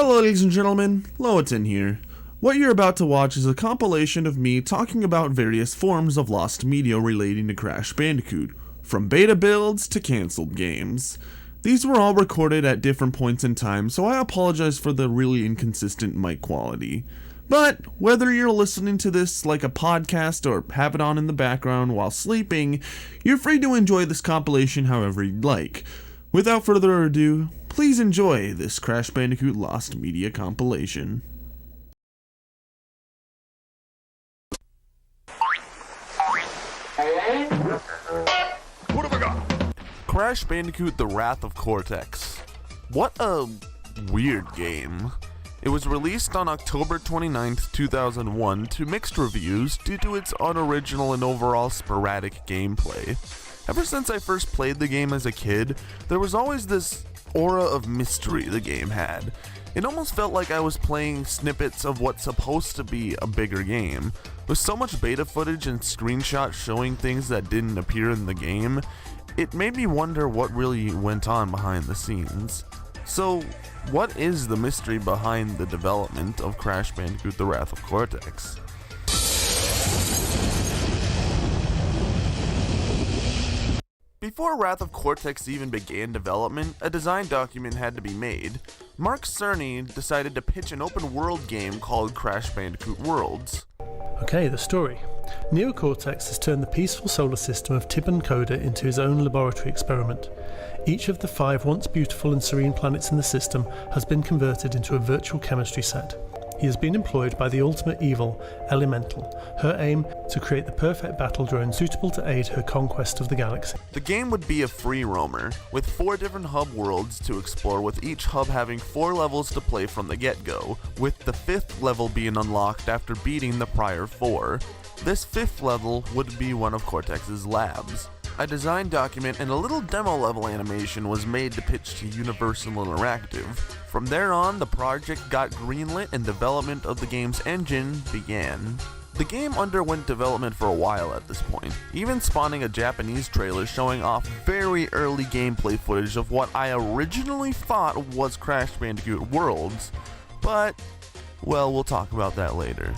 Hello ladies and gentlemen, Loaton here. What you're about to watch is a compilation of me talking about various forms of lost media relating to Crash Bandicoot, from beta builds to cancelled games. These were all recorded at different points in time, so I apologize for the really inconsistent mic quality. But whether you're listening to this like a podcast or have it on in the background while sleeping, you're free to enjoy this compilation however you'd like. Without further ado, please enjoy this Crash Bandicoot Lost Media compilation. What have I got? Crash Bandicoot: The Wrath of Cortex. What a weird game. It was released on October 29th, 2001 to mixed reviews due to its unoriginal and overall sporadic gameplay. Ever since I first played the game as a kid, there was always this aura of mystery the game had. It almost felt like I was playing snippets of what's supposed to be a bigger game. With so much beta footage and screenshots showing things that didn't appear in the game, it made me wonder what really went on behind the scenes. So, what is the mystery behind the development of Crash Bandicoot: The Wrath of Cortex? Before Wrath of Cortex even began development, a design document had to be made. Mark Cerny decided to pitch an open-world game called Crash Bandicoot Worlds. Okay, the story. Neo Cortex has turned the peaceful solar system of Tib and Coda into his own laboratory experiment. Each of the 5 once beautiful and serene planets in the system has been converted into a virtual chemistry set. He has been employed by the ultimate evil, Elemental, her aim to create the perfect battle drone suitable to aid her conquest of the galaxy. The game would be a free roamer, with 4 different hub worlds to explore, with each hub having 4 levels to play from the get-go, with the 5th level being unlocked after beating the prior 4. This 5th level would be one of Cortex's labs. A design document and a little demo level animation was made to pitch to Universal Interactive. From there on, the project got greenlit and development of the game's engine began. The game underwent development for a while at this point, even spawning a Japanese trailer showing off very early gameplay footage of what I originally thought was Crash Bandicoot Worlds, but, well, we'll talk about that later.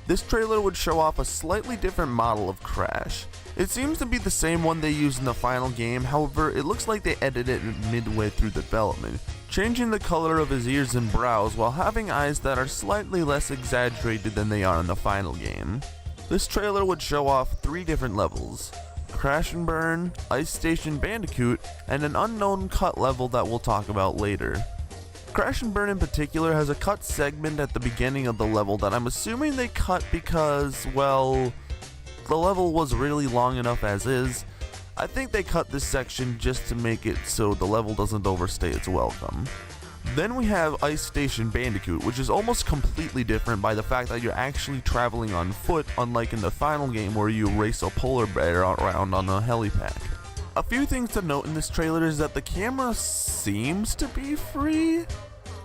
This trailer would show off a slightly different model of Crash. It seems to be the same one they used in the final game, however, it looks like they edited it midway through development, changing the color of his ears and brows while having eyes that are slightly less exaggerated than they are in the final game. This trailer would show off 3 different levels: Crash and Burn, Ice Station Bandicoot, and an unknown cut level that we'll talk about later. Crash and Burn in particular has a cut segment at the beginning of the level that I'm assuming they cut because, well, the level was really long enough as is. I think they cut this section just to make it so the level doesn't overstay its welcome. Then we have Ice Station Bandicoot, which is almost completely different by the fact that you're actually traveling on foot, unlike in the final game where you race a polar bear around on a helipad. A few things to note in this trailer is that the camera seems to be free.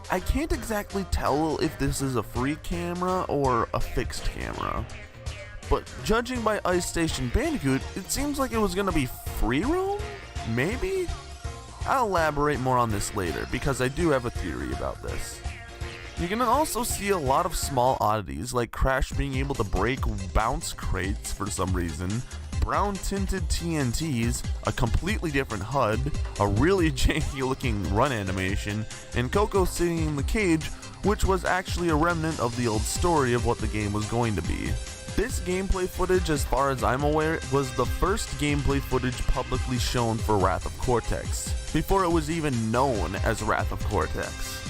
I can't exactly tell if this is a free camera or a fixed camera. But judging by Ice Station Bandicoot, it seems like it was gonna be free roam? Maybe? I'll elaborate more on this later, because I do have a theory about this. You can also see a lot of small oddities, like Crash being able to break bounce crates for some reason, brown tinted TNTs, a completely different HUD, a really janky looking run animation, and Coco sitting in the cage, which was actually a remnant of the old story of what the game was going to be. This gameplay footage, as far as I'm aware, was the first gameplay footage publicly shown for Wrath of Cortex, before it was even known as Wrath of Cortex.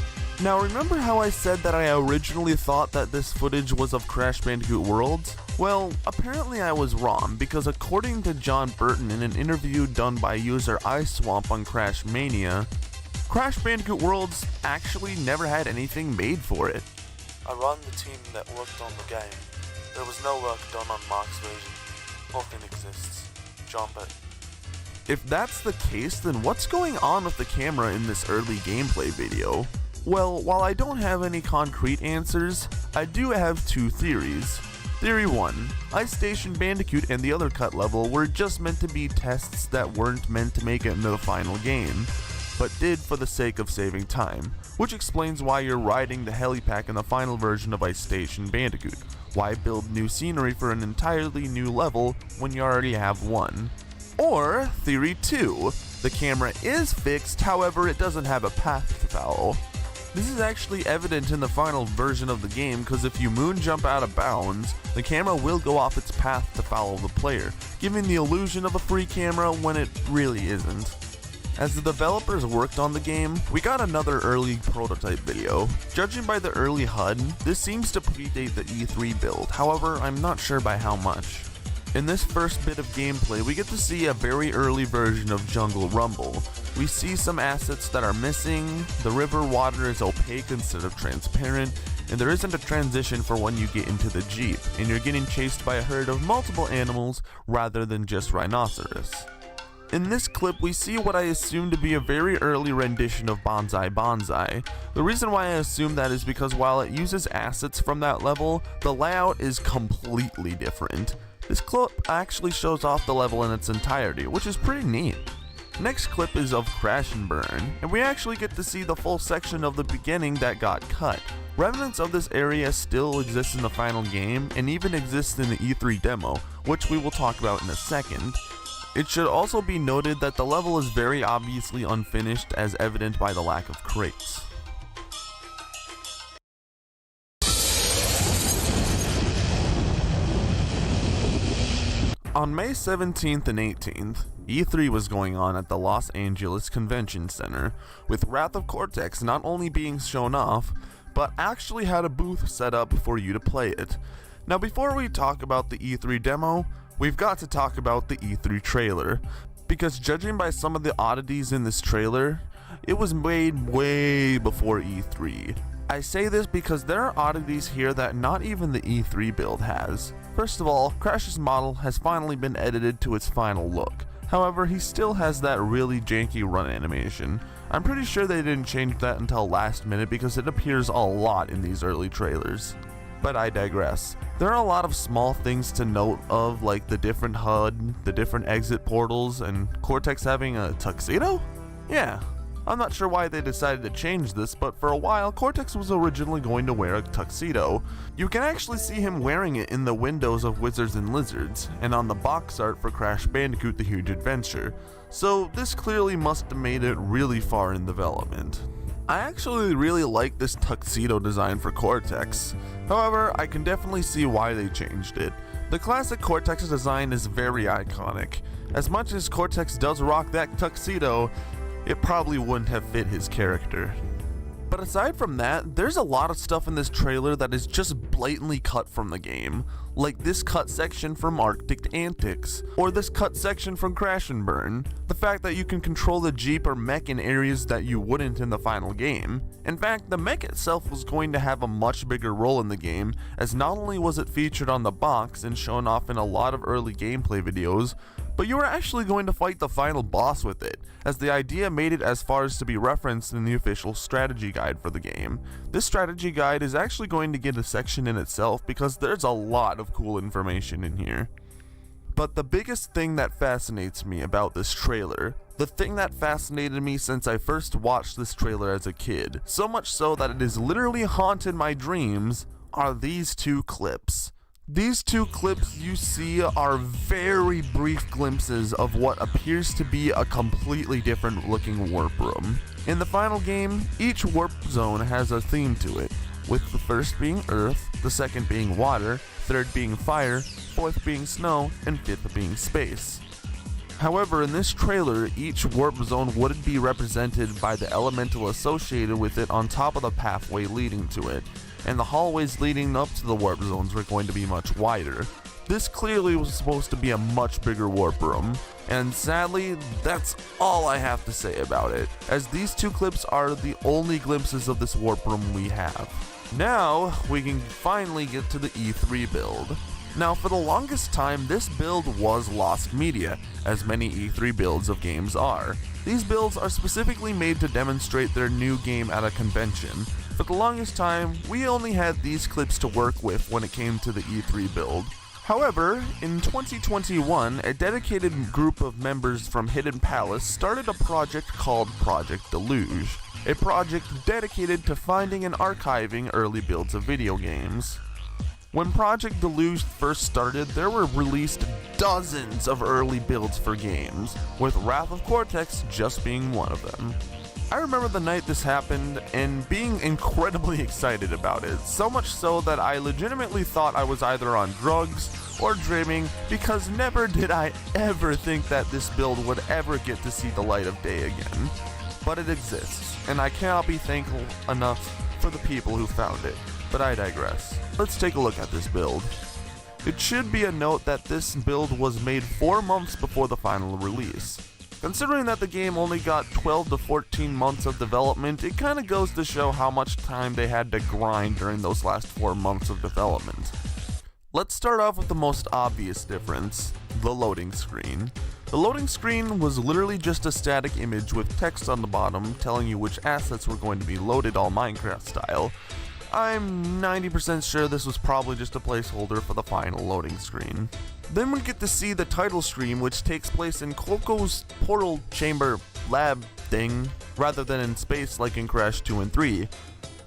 Now, remember how I said that I originally thought that this footage was of Crash Bandicoot Worlds? Well, apparently I was wrong, because according to John Burton in an interview done by user iSwamp on Crash Mania, Crash Bandicoot Worlds actually never had anything made for it. I run the team that worked on the game. There was no work done on Mark's version. Nothing exists. John Burton. If that's the case, then what's going on with the camera in this early gameplay video? Well, while I don't have any concrete answers, I do have 2 theories. Theory 1, Ice Station Bandicoot and the other cut level were just meant to be tests that weren't meant to make it into the final game. but did for the sake of saving time, which explains why you're riding the helipad in the final version of Ice Station Bandicoot. Why build new scenery for an entirely new level when you already have one? Or, theory 2, the camera is fixed, however it doesn't have a path to follow. This is actually evident in the final version of the game, because if you moon jump out of bounds, the camera will go off its path to follow the player, giving the illusion of a free camera when it really isn't. As the developers worked on the game, we got another early prototype video. Judging by the early HUD, this seems to predate the E3 build, however I'm not sure by how much. In this first bit of gameplay, we get to see a very early version of Jungle Rumble. We see some assets that are missing, the river water is opaque instead of transparent, and there isn't a transition for when you get into the Jeep, and you're getting chased by a herd of multiple animals rather than just rhinoceros. In this clip, we see what I assume to be a very early rendition of Bonsai Bonsai. The reason why I assume that is because while it uses assets from that level, the layout is completely different. This clip actually shows off the level in its entirety, which is pretty neat. Next clip is of Crash and Burn, and we actually get to see the full section of the beginning that got cut. Remnants of this area still exist in the final game, and even exist in the E3 demo, which we will talk about in a second. It should also be noted that the level is very obviously unfinished, as evident by the lack of crates. On May 17th and 18th, E3 was going on at the Los Angeles Convention Center, with Wrath of Cortex not only being shown off, but actually had a booth set up for you to play it. Now before we talk about the E3 demo, we've got to talk about the E3 trailer, because judging by some of the oddities in this trailer, it was made way before E3. I say this because there are oddities here that not even the E3 build has. First of all, Crash's model has finally been edited to its final look. However, he still has that really janky run animation. I'm pretty sure they didn't change that until last minute because it appears a lot in these early trailers. But I digress. There are a lot of small things to note of, like the different HUD, the different exit portals, and Cortex having a tuxedo? Yeah. I'm not sure why they decided to change this, but for a while, Cortex was originally going to wear a tuxedo. You can actually see him wearing it in the windows of Wizards and Lizards, and on the box art for Crash Bandicoot: The Huge Adventure, so this clearly must have made it really far in development. I actually really like this tuxedo design for Cortex, however, I can definitely see why they changed it. The classic Cortex design is very iconic. As much as Cortex does rock that tuxedo, it probably wouldn't have fit his character. But aside from that, there's a lot of stuff in this trailer that is just blatantly cut from the game, like this cut section from Arctic Antics, or this cut section from Crash and Burn, the fact that you can control the Jeep or mech in areas that you wouldn't in the final game. In fact, the mech itself was going to have a much bigger role in the game, as not only was it featured on the box and shown off in a lot of early gameplay videos, but you were actually going to fight the final boss with it, as the idea made it as far as to be referenced in the official strategy guide for the game. This strategy guide is actually going to get a section in itself because there's a lot of cool information in here. But the biggest thing that fascinates me about this trailer, the thing that fascinated me since I first watched this trailer as a kid, so much so that it has literally haunted my dreams, are these two clips. These two clips you see are very brief glimpses of what appears to be a completely different looking warp room. In the final game, each warp zone has a theme to it, with the first being Earth, the second being water, third being fire, fourth being snow, and fifth being space. However, in this trailer, each warp zone would be represented by the elemental associated with it on top of the pathway leading to it, and the hallways leading up to the warp zones were going to be much wider. This clearly was supposed to be a much bigger warp room, and sadly, that's all I have to say about it, as these two clips are the only glimpses of this warp room we have. Now, we can finally get to the E3 build. Now, for the longest time, this build was lost media, as many E3 builds of games are. These builds are specifically made to demonstrate their new game at a convention. For the longest time, we only had these clips to work with when it came to the E3 build. However, in 2021, a dedicated group of members from Hidden Palace started a project called Project Deluge, a project dedicated to finding and archiving early builds of video games. When Project Deluge first started, there were released dozens of early builds for games, with Wrath of Cortex just being one of them. I remember the night this happened and being incredibly excited about it, so much so that I legitimately thought I was either on drugs or dreaming, because never did I ever think that this build would ever get to see the light of day again. But it exists, and I cannot be thankful enough for the people who found it, but I digress. Let's take a look at this build. It should be a note that this build was made 4 months before the final release. Considering that the game only got 12 to 14 months of development, it kinda goes to show how much time they had to grind during those last 4 months of development. Let's start off with the most obvious difference, the loading screen. The loading screen was literally just a static image with text on the bottom telling you which assets were going to be loaded all Minecraft style. I'm 90% sure this was probably just a placeholder for the final loading screen. Then we get to see the title screen, which takes place in Coco's portal chamber lab thing, rather than in space like in Crash 2 and 3.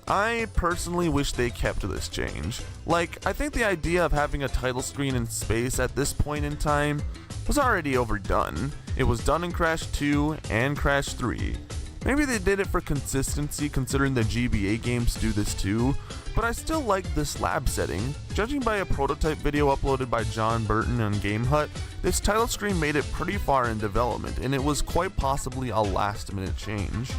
I personally wish they kept this change. Like, I think the idea of having a title screen in space at this point in time was already overdone. It was done in Crash 2 and Crash 3. Maybe they did it for consistency considering the GBA games do this too, but I still like this lab setting. Judging by a prototype video uploaded by John Burton on GameHut, this title screen made it pretty far in development, and it was quite possibly a last minute change.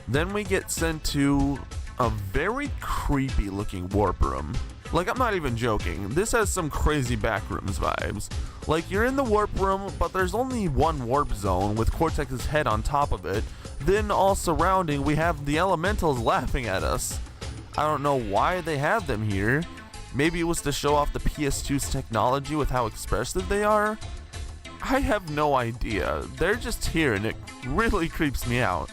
Then we get sent to a very creepy looking warp room. Like, I'm not even joking, this has some crazy backrooms vibes. Like, you're in the warp room, but there's only one warp zone with Cortex's head on top of it. Then all surrounding, we have the elementals laughing at us. I don't know why they have them here. Maybe it was to show off the PS2's technology with how expressive they are? I have no idea. They're just here and it really creeps me out.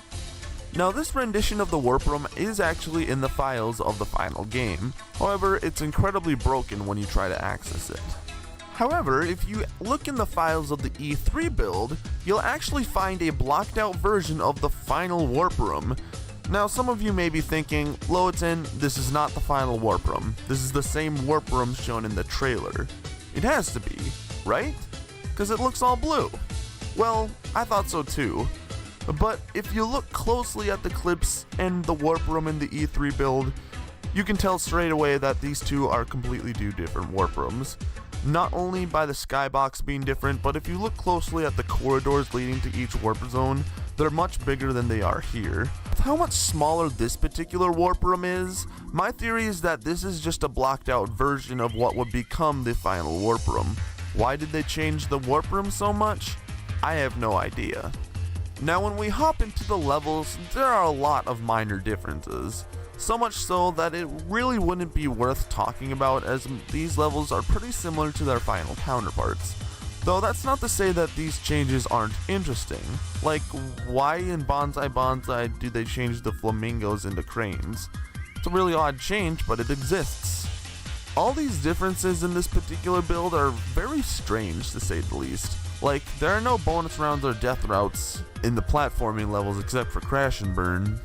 Now, this rendition of the warp room is actually in the files of the final game. However, it's incredibly broken when you try to access it. However, if you look in the files of the E3 build, you'll actually find a blocked out version of the final warp room. Now, some of you may be thinking, Loaten, this is not the final warp room. This is the same warp room shown in the trailer. It has to be, right? Because it looks all blue. Well, I thought so too. But if you look closely at the clips and the warp room in the E3 build, you can tell straight away that these two are completely two different warp rooms. Not only by the skybox being different, but if you look closely at the corridors leading to each warp zone, they're much bigger than they are here. With how much smaller this particular warp room is, my theory is that this is just a blocked out version of what would become the final warp room. Why did they change the warp room so much? I have no idea. Now, when we hop into the levels, there are a lot of minor differences. So much so that it really wouldn't be worth talking about, as these levels are pretty similar to their final counterparts. Though that's not to say that these changes aren't interesting. Like, why in Bonsai Bonsai do they change the flamingos into cranes? It's a really odd change, but it exists. All these differences in this particular build are very strange, to say the least. Like, there are no bonus rounds or death routes in the platforming levels except for Crash and Burn,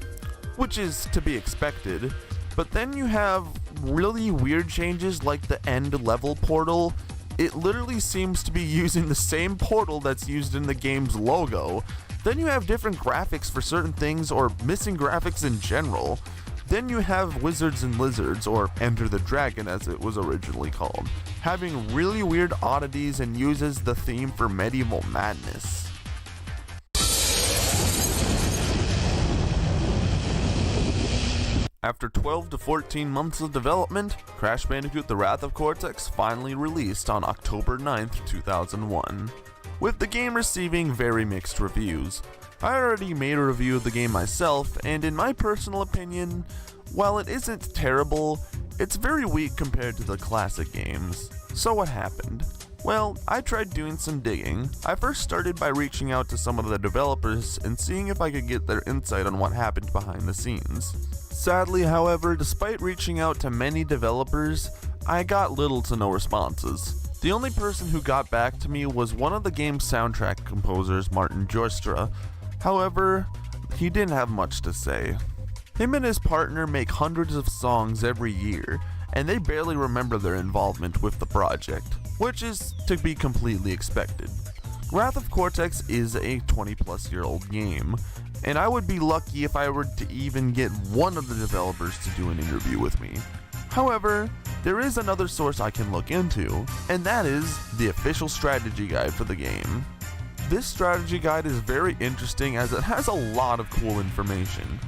which is to be expected. But then you have really weird changes like the end level portal. It literally seems to be using the same portal that's used in the game's logo. Then you have different graphics for certain things, or missing graphics in general. Then you have Wizards and Lizards, or Enter the Dragon as it was originally called, having really weird oddities and uses the theme for medieval madness. After 12 to 14 months of development, Crash Bandicoot: The Wrath of Cortex finally released on October 9th, 2001, with the game receiving very mixed reviews. I already made a review of the game myself, and in my personal opinion, while it isn't terrible, it's very weak compared to the classic games. So what happened? Well, I tried doing some digging. I first started by reaching out to some of the developers and seeing if I could get their insight on what happened behind the scenes. Sadly, however, despite reaching out to many developers, I got little to no responses. The only person who got back to me was one of the game's soundtrack composers, Martin Jorstra. However, he didn't have much to say. Him and his partner make hundreds of songs every year, and they barely remember their involvement with the project, which is to be completely expected. Wrath of Cortex is a 20-plus-year-old game, and I would be lucky if I were to even get one of the developers to do an interview with me. However, there is another source I can look into, and that is the official strategy guide for the game. This strategy guide is very interesting as it has a lot of cool information.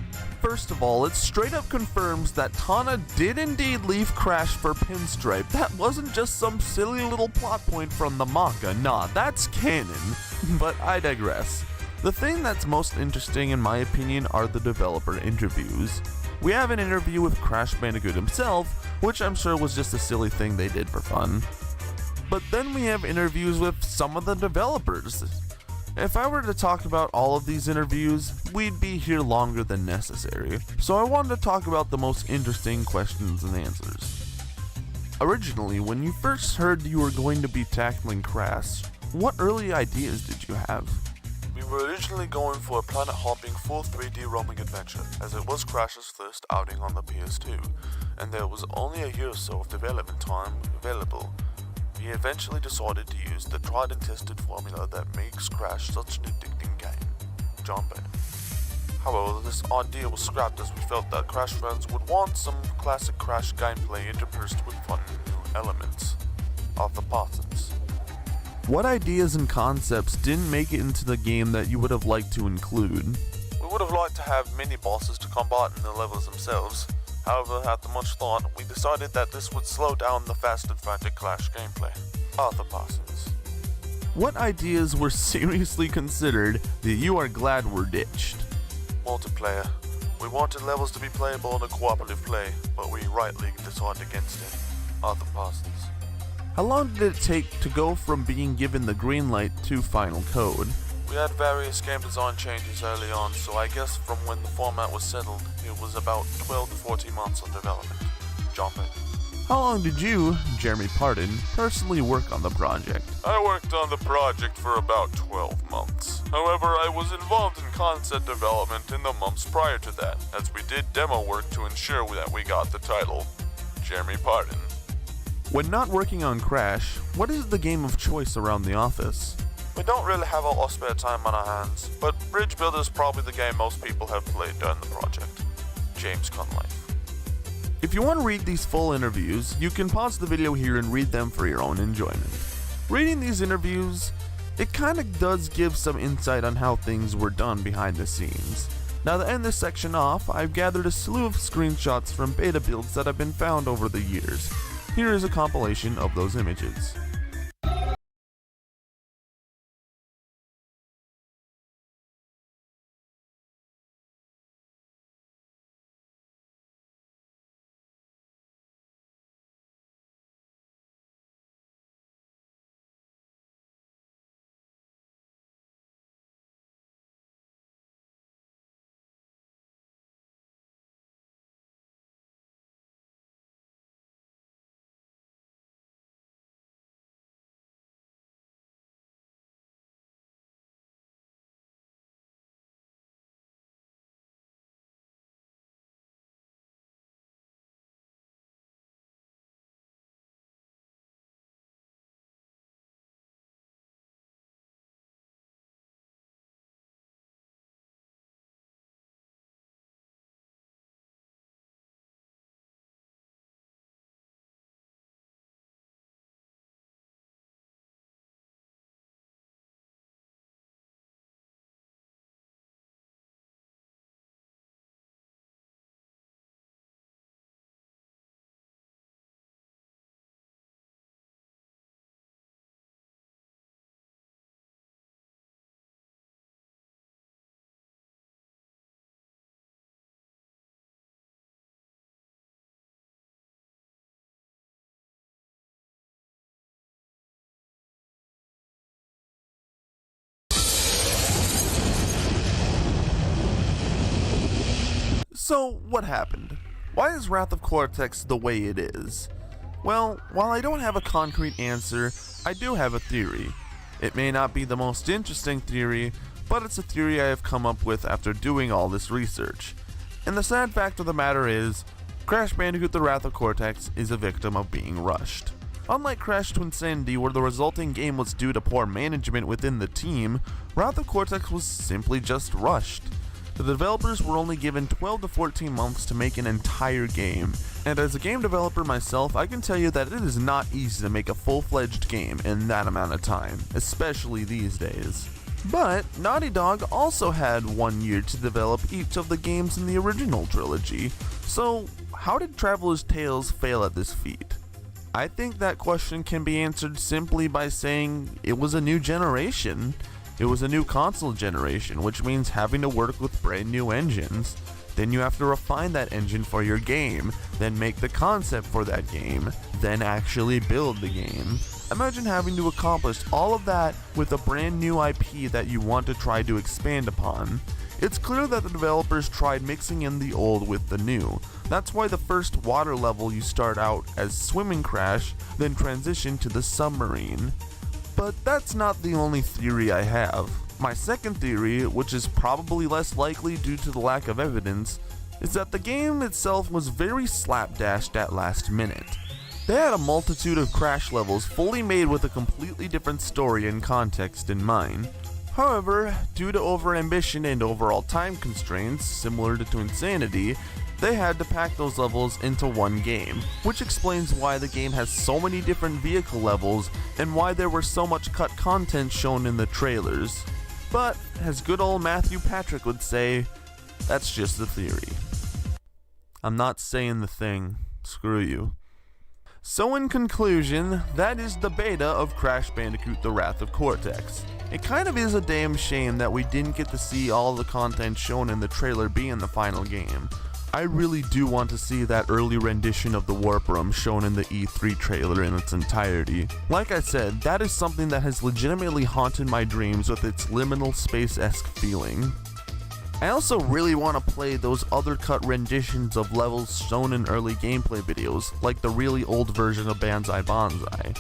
First of all, it straight up confirms that Tana did indeed leave Crash for Pinstripe. That wasn't just some silly little plot point from the manga, nah, that's canon. But I digress. The thing that's most interesting in my opinion are the developer interviews. We have an interview with Crash Bandicoot himself, which I'm sure was just a silly thing they did for fun. But then we have interviews with some of the developers. If I were to talk about all of these interviews, we'd be here longer than necessary, so I wanted to talk about the most interesting questions and answers. Originally, when you first heard you were going to be tackling Crash, what early ideas did you have? We were originally going for a planet-hopping full 3D roaming adventure, as it was Crash's first outing on the PS2, and there was only a year or so of development time available. We eventually decided to use the tried and tested formula that makes Crash such an addicting game, jumping. However, this idea was scrapped as we felt that Crash fans would want some classic Crash gameplay interspersed with fun new elements. Arthur Parsons. What ideas and concepts didn't make it into the game that you would have liked to include? We would have liked to have mini-bosses to combat in the levels themselves. However, after much thought, we decided that this would slow down the fast and frantic Clash gameplay. Arthur Parsons. What ideas were seriously considered that you are glad were ditched? Multiplayer. We wanted levels to be playable in a cooperative play, but we rightly decided against it. Arthur Parsons. How long did it take to go from being given the green light to final code? We had various game design changes early on, so I guess from when the format was settled, it was about 12 to 14 months of development. Jump in. How long did you, Jeremy Pardon, personally work on the project? I worked on the project for about 12 months. However, I was involved in concept development in the months prior to that, as we did demo work to ensure that we got the title. Jeremy Pardon. When not working on Crash, what is the game of choice around the office? We don't really have a lot of spare time on our hands, but Bridge Builder is probably the game most people have played during the project. James Conlife. If you want to read these full interviews, you can pause the video here and read them for your own enjoyment. Reading these interviews, it kinda does give some insight on how things were done behind the scenes. Now to end this section off, I've gathered a slew of screenshots from beta builds that have been found over the years. Here is a compilation of those images. So, what happened? Why is Wrath of Cortex the way it is? Well, while I don't have a concrete answer, I do have a theory. It may not be the most interesting theory, but it's a theory I have come up with after doing all this research. And the sad fact of the matter is, Crash Bandicoot The Wrath of Cortex is a victim of being rushed. Unlike Crash Twinsanity, where the resulting game was due to poor management within the team, Wrath of Cortex was simply just rushed. The developers were only given 12 to 14 months to make an entire game, and as a game developer myself, I can tell you that it is not easy to make a full-fledged game in that amount of time, especially these days. But Naughty Dog also had 1 year to develop each of the games in the original trilogy, so how did Traveler's Tales fail at this feat? I think that question can be answered simply by saying it was a new generation. It was a new console generation, which means having to work with brand new engines. Then you have to refine that engine for your game, then make the concept for that game, then actually build the game. Imagine having to accomplish all of that with a brand new IP that you want to try to expand upon. It's clear that the developers tried mixing in the old with the new. That's why the first water level you start out as Swimming Crash, then transition to the submarine. But that's not the only theory I have. My second theory, which is probably less likely due to the lack of evidence, is that the game itself was very slapdashed at last minute. They had a multitude of Crash levels fully made with a completely different story and context in mind. However, due to overambition and overall time constraints, similar to Twinsanity, they had to pack those levels into one game, which explains why the game has so many different vehicle levels and why there were so much cut content shown in the trailers. But, as good old Matthew Patrick would say, that's just a theory. I'm not saying the thing. Screw you. So in conclusion, that is the beta of Crash Bandicoot The Wrath of Cortex. It kind of is a damn shame that we didn't get to see all the content shown in the trailer be in the final game. I really do want to see that early rendition of the Warp Room shown in the E3 trailer in its entirety. Like I said, that is something that has legitimately haunted my dreams with its liminal space-esque feeling. I also really want to play those other cut renditions of levels shown in early gameplay videos, like the really old version of Banzai Banzai.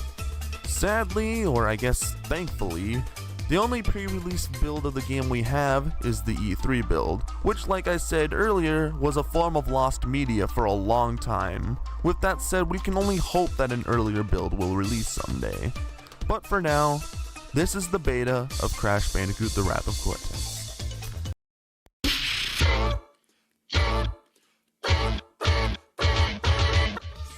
Sadly, or I guess thankfully, the only pre-release build of the game we have is the E3 build, which like I said earlier, was a form of lost media for a long time. With that said, we can only hope that an earlier build will release someday. But for now, this is the beta of Crash Bandicoot The Wrath of Cortex.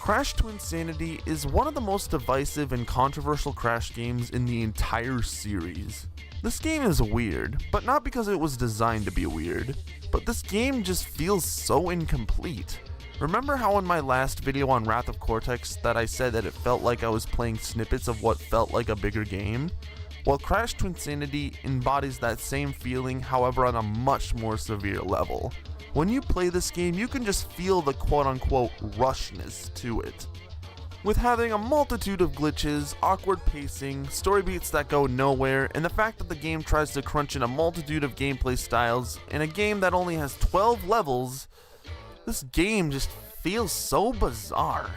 Crash Twinsanity is one of the most divisive and controversial Crash games in the entire series. This game is weird, but not because it was designed to be weird, but this game just feels so incomplete. Remember how in my last video on Wrath of Cortex that I said that it felt like I was playing snippets of what felt like a bigger game? Well, Crash Twinsanity embodies that same feeling, however on a much more severe level. When you play this game, you can just feel the quote-unquote rushness to it. With having a multitude of glitches, awkward pacing, story beats that go nowhere, and the fact that the game tries to crunch in a multitude of gameplay styles in a game that only has 12 levels, this game just feels so bizarre.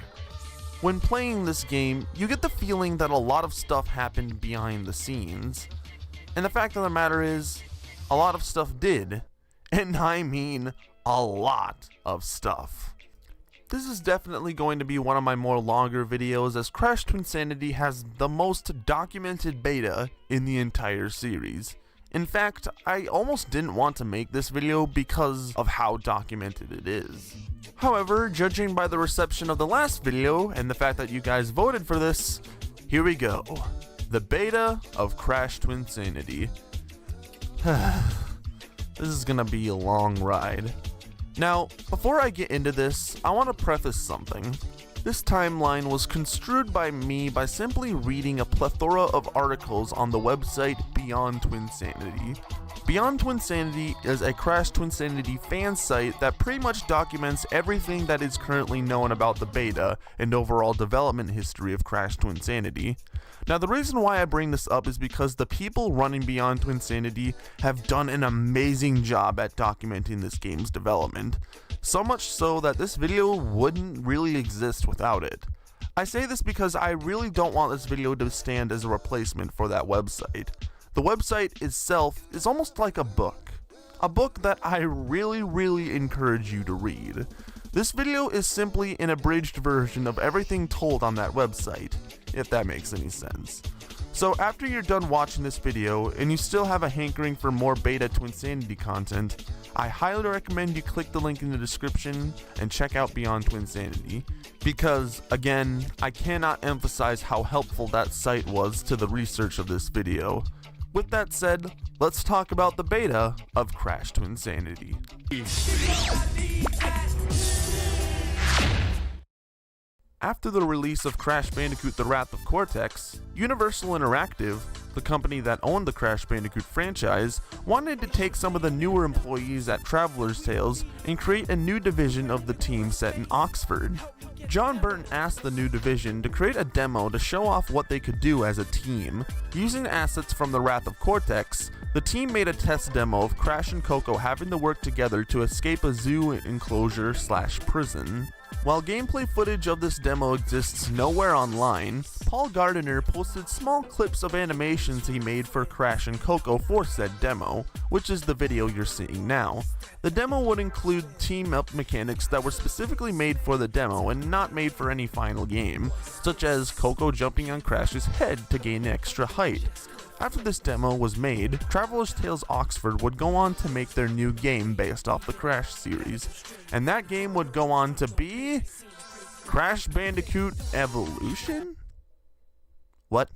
When playing this game, you get the feeling that a lot of stuff happened behind the scenes. And the fact of the matter is, a lot of stuff did. And I mean a lot of stuff. This is definitely going to be one of my more longer videos, as Crash Twinsanity has the most documented beta in the entire series. In fact, I almost didn't want to make this video because of how documented it is. However, judging by the reception of the last video and the fact that you guys voted for this, here we go. The beta of Crash Twinsanity. This is gonna be a long ride. Now, before I get into this, I want to preface something. This timeline was construed by me by simply reading a plethora of articles on the website Beyond Twinsanity. Beyond Twinsanity is a Crash Twinsanity fan site that pretty much documents everything that is currently known about the beta and overall development history of Crash Twinsanity. Now, the reason why I bring this up is because the people running Beyond Twinsanity have done an amazing job at documenting this game's development. So much so that this video wouldn't really exist without it. I say this because I really don't want this video to stand as a replacement for that website. The website itself is almost like a book that I really encourage you to read. This video is simply an abridged version of everything told on that website, if that makes any sense. So after you're done watching this video and you still have a hankering for more beta Twinsanity content, I highly recommend you click the link in the description and check out Beyond Twinsanity, because again, I cannot emphasize how helpful that site was to the research of this video. With that said, let's talk about the beta of Crash Twinsanity. After the release of Crash Bandicoot: The Wrath of Cortex, Universal Interactive, the company that owned the Crash Bandicoot franchise, wanted to take some of the newer employees at Traveler's Tales and create a new division of the team set in Oxford. John Burton asked the new division to create a demo to show off what they could do as a team. Using assets from The Wrath of Cortex, the team made a test demo of Crash and Coco having to work together to escape a zoo enclosure / prison. While gameplay footage of this demo exists nowhere online, Paul Gardner posted small clips of animations he made for Crash and Coco for said demo, which is the video you're seeing now. The demo would include team-up mechanics that were specifically made for the demo and not made for any final game, such as Coco jumping on Crash's head to gain extra height. After this demo was made, Traveler's Tales Oxford would go on to make their new game based off the Crash series, and that game would go on to be Crash Bandicoot Evolution? What?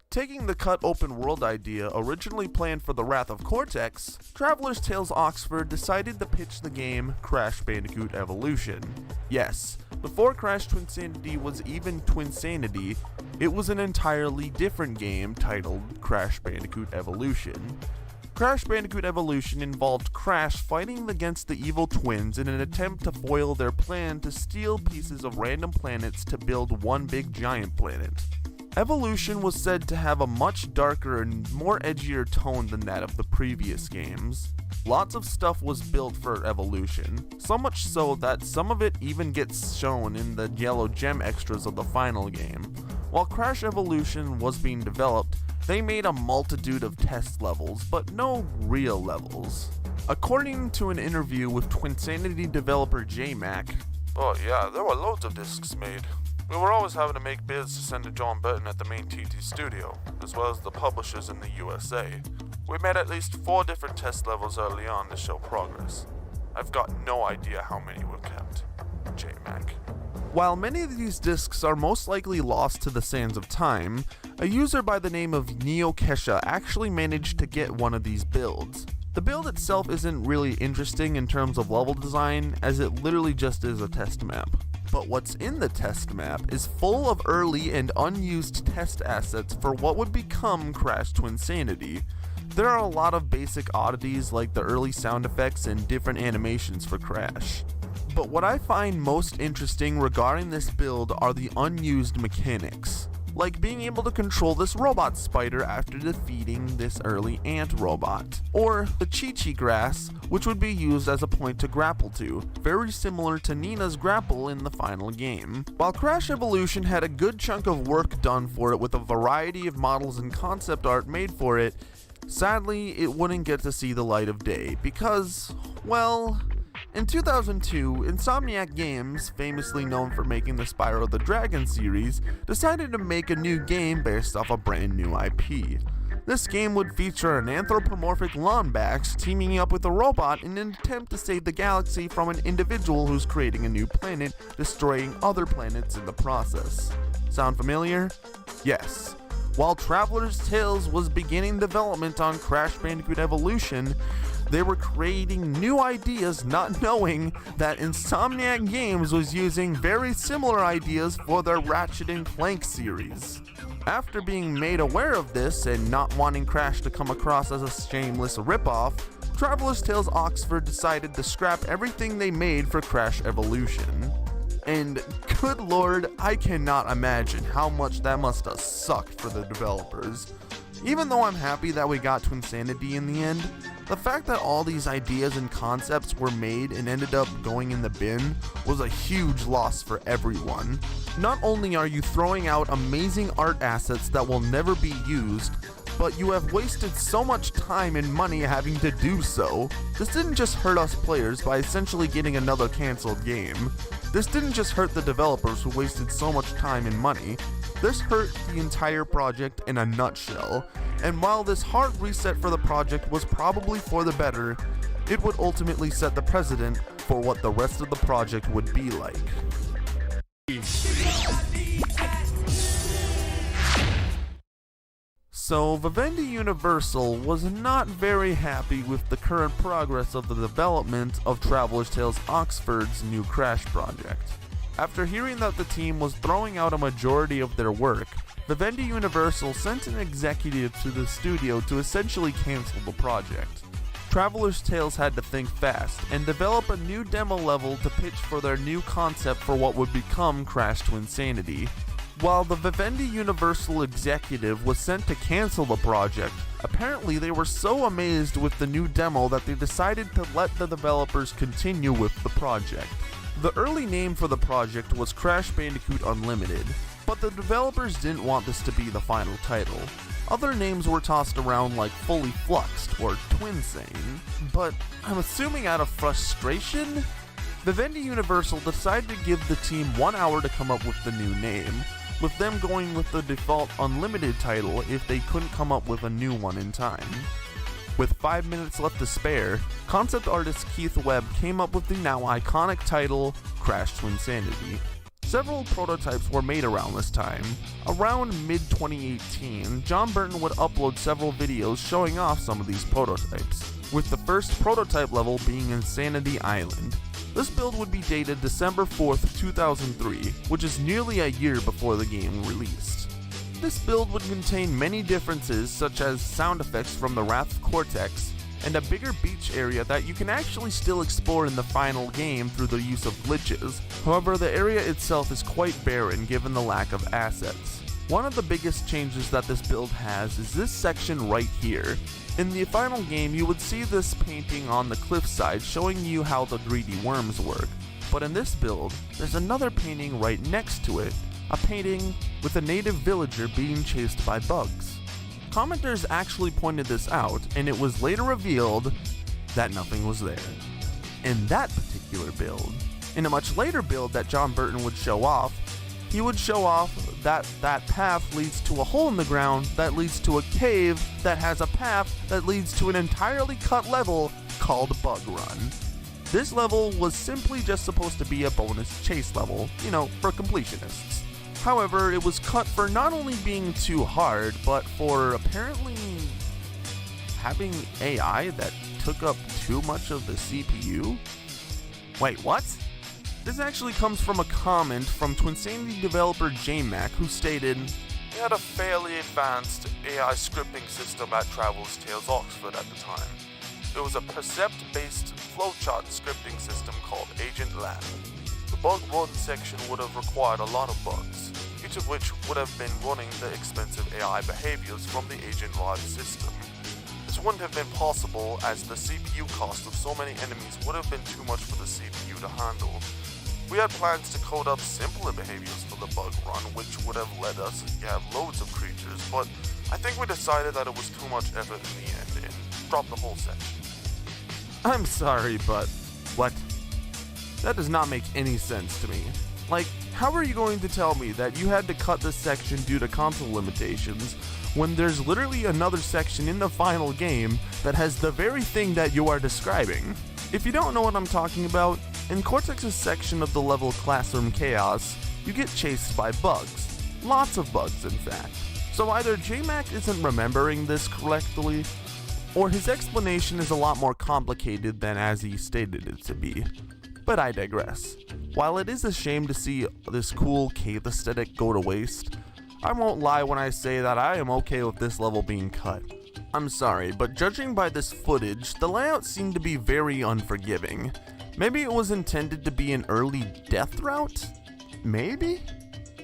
Taking the cut open world idea originally planned for The Wrath of Cortex, Traveler's Tales Oxford decided to pitch the game Crash Bandicoot Evolution. Yes, before Crash Twinsanity was even Twinsanity, it was an entirely different game titled Crash Bandicoot Evolution. Crash Bandicoot Evolution involved Crash fighting against the evil twins in an attempt to foil their plan to steal pieces of random planets to build one big giant planet. Evolution was said to have a much darker and more edgier tone than that of the previous games. Lots of stuff was built for Evolution, so much so that some of it even gets shown in the yellow gem extras of the final game. While Crash Evolution was being developed, they made a multitude of test levels, but no real levels. According to an interview with Twinsanity developer J-Mac, "Oh yeah, there were loads of discs made. We were always having to make bids to send to John Burton at the main TT studio, as well as the publishers in the USA. We made at least 4 different test levels early on to show progress. I've got no idea how many were kept. J-Mac." While many of these discs are most likely lost to the sands of time, a user by the name of Neo Kesha actually managed to get one of these builds. The build itself isn't really interesting in terms of level design, as it literally just is a test map. But what's in the test map is full of early and unused test assets for what would become Crash Twinsanity. There are a lot of basic oddities like the early sound effects and different animations for Crash. But what I find most interesting regarding this build are the unused mechanics, like being able to control this robot spider after defeating this early ant robot, or the Chi-Chi grass, which would be used as a point to grapple to, very similar to Nina's grapple in the final game. While Crash Evolution had a good chunk of work done for it with a variety of models and concept art made for it, sadly it wouldn't get to see the light of day because, well, in 2002, Insomniac Games, famously known for making the Spyro the Dragon series, decided to make a new game based off a brand new IP. This game would feature an anthropomorphic Lombax teaming up with a robot in an attempt to save the galaxy from an individual who's creating a new planet, destroying other planets in the process. Sound familiar? Yes. While Traveler's Tales was beginning development on Crash Bandicoot Evolution, they were creating new ideas not knowing that Insomniac Games was using very similar ideas for their Ratchet & Clank series. After being made aware of this and not wanting Crash to come across as a shameless ripoff, Traveler's Tales Oxford decided to scrap everything they made for Crash Evolution. And good lord, I cannot imagine how much that must have sucked for the developers. Even though I'm happy that we got Twinsanity in the end, The fact that all these ideas and concepts were made and ended up going in the bin was a huge loss for everyone. Not only are you throwing out amazing art assets that will never be used, but you have wasted so much time and money having to do so. This didn't just hurt us players by essentially getting another canceled game. This didn't just hurt the developers who wasted so much time and money. This hurt the entire project in a nutshell. And while this hard reset for the project was probably for the better, it would ultimately set the precedent for what the rest of the project would be like. So, Vivendi Universal was not very happy with the current progress of the development of Traveler's Tales Oxford's new Crash project. After hearing that the team was throwing out a majority of their work, Vivendi Universal sent an executive to the studio to essentially cancel the project. Traveler's Tales had to think fast and develop a new demo level to pitch for their new concept for what would become Crash Twinsanity. While the Vivendi Universal executive was sent to cancel the project, apparently they were so amazed with the new demo that they decided to let the developers continue with the project. The early name for the project was Crash Bandicoot Unlimited, but the developers didn't want this to be the final title. Other names were tossed around like Fully Fluxed or Twinsane, but I'm assuming out of frustration, Vivendi Universal decided to give the team 1 hour to come up with the new name, with them going with the default Unlimited title if they couldn't come up with a new one in time. With 5 minutes left to spare, concept artist Keith Webb came up with the now iconic title, Crash Twinsanity. Several prototypes were made around this time. Around mid-2018, John Burton would upload several videos showing off some of these prototypes, with the first prototype level being Insanity Island. This build would be dated December 4th, 2003, which is nearly a year before the game released. This build would contain many differences such as sound effects from the Wrath of Cortex, and a bigger beach area that you can actually still explore in the final game through the use of glitches. However, the area itself is quite barren given the lack of assets. One of the biggest changes that this build has is this section right here. In the final game, you would see this painting on the cliffside showing you how the greedy worms work, but in this build, there's another painting right next to it, a painting with a native villager being chased by bugs. Commenters actually pointed this out, and it was later revealed that nothing was there. In that particular build, in a much later build that John Burton would show off, he would show off that that path leads to a hole in the ground that leads to a cave that has a path that leads to an entirely cut level called Bug Run. This level was simply just supposed to be a bonus chase level, for completionists. However, it was cut for not only being too hard, but for apparently having AI that took up too much of the CPU? Wait, what? This actually comes from a comment from Twinsanity developer JMac, who stated, We had a fairly advanced AI scripting system at Traveler's Tales Oxford at the time. It was a percept-based flowchart scripting system called Agent Lab. The bug run section would have required a lot of bugs, each of which would have been running the expensive AI behaviors from the Agent Lab system. This wouldn't have been possible as the CPU cost of so many enemies would have been too much for the CPU to handle. We had plans to code up simpler behaviors for the bug run, which would have let us have loads of creatures, but I think we decided that it was too much effort in the end and dropped the whole section. I'm sorry, but what? That does not make any sense to me. Like, how are you going to tell me that you had to cut this section due to console limitations when there's literally another section in the final game that has the very thing that you are describing? If you don't know what I'm talking about, in Cortex's section of the level Classroom Chaos, you get chased by bugs. Lots of bugs, in fact. So either JMac isn't remembering this correctly, or his explanation is a lot more complicated than as he stated it to be. But I digress. While it is a shame to see this cool cave aesthetic go to waste, I won't lie when I say that I am okay with this level being cut. I'm sorry, but judging by this footage, the layout seemed to be very unforgiving. Maybe it was intended to be an early death route? Maybe?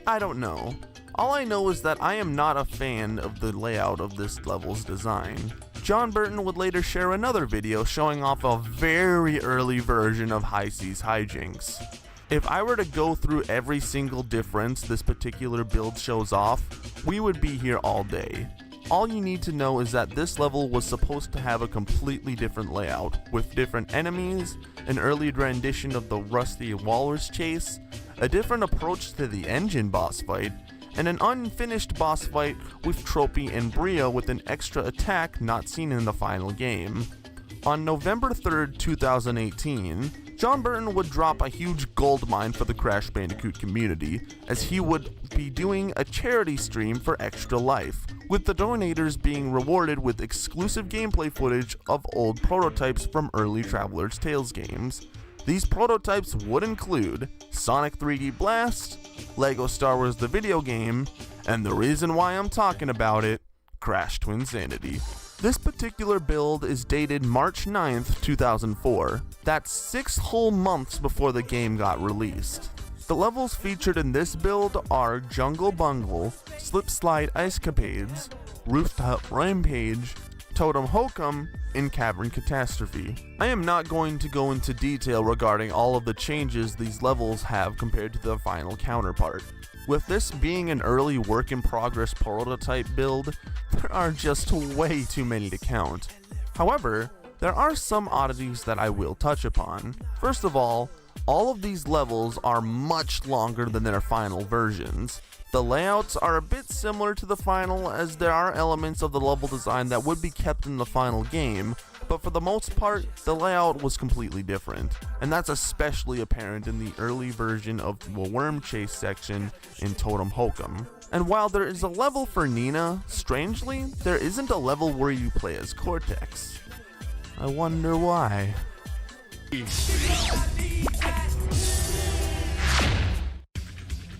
I don't know. All I know is that I am not a fan of the layout of this level's design. John Burton would later share another video showing off a very early version of High Seas Hijinks. If I were to go through every single difference this particular build shows off, we would be here all day. All you need to know is that this level was supposed to have a completely different layout, with different enemies, an early rendition of the Rusty Walrus chase, a different approach to the engine boss fight, and an unfinished boss fight with Tropy and Bria with an extra attack not seen in the final game. On November 3rd, 2018, John Burton would drop a huge gold mine for the Crash Bandicoot community, as he would be doing a charity stream for Extra Life, with the donators being rewarded with exclusive gameplay footage of old prototypes from early Traveler's Tales games. These prototypes would include Sonic 3D Blast, LEGO Star Wars the video game, and the reason why I'm talking about it, Crash Twinsanity. This particular build is dated March 9th, 2004. That's 6 whole months before the game got released. The levels featured in this build are Jungle Bungle, Slip Slide Icecapades, Rooftop Rampage, Totem Hokum, and Cavern Catastrophe. I am not going to go into detail regarding all of the changes these levels have compared to their final counterpart. With this being an early work-in-progress prototype build, there are just way too many to count. However, there are some oddities that I will touch upon. First of all of these levels are much longer than their final versions. The layouts are a bit similar to the final, as there are elements of the level design that would be kept in the final game, but for the most part, the layout was completely different, and that's especially apparent in the early version of the Worm Chase section in Totem Hokum. And while there is a level for Nina, strangely, there isn't a level where you play as Cortex. I wonder why.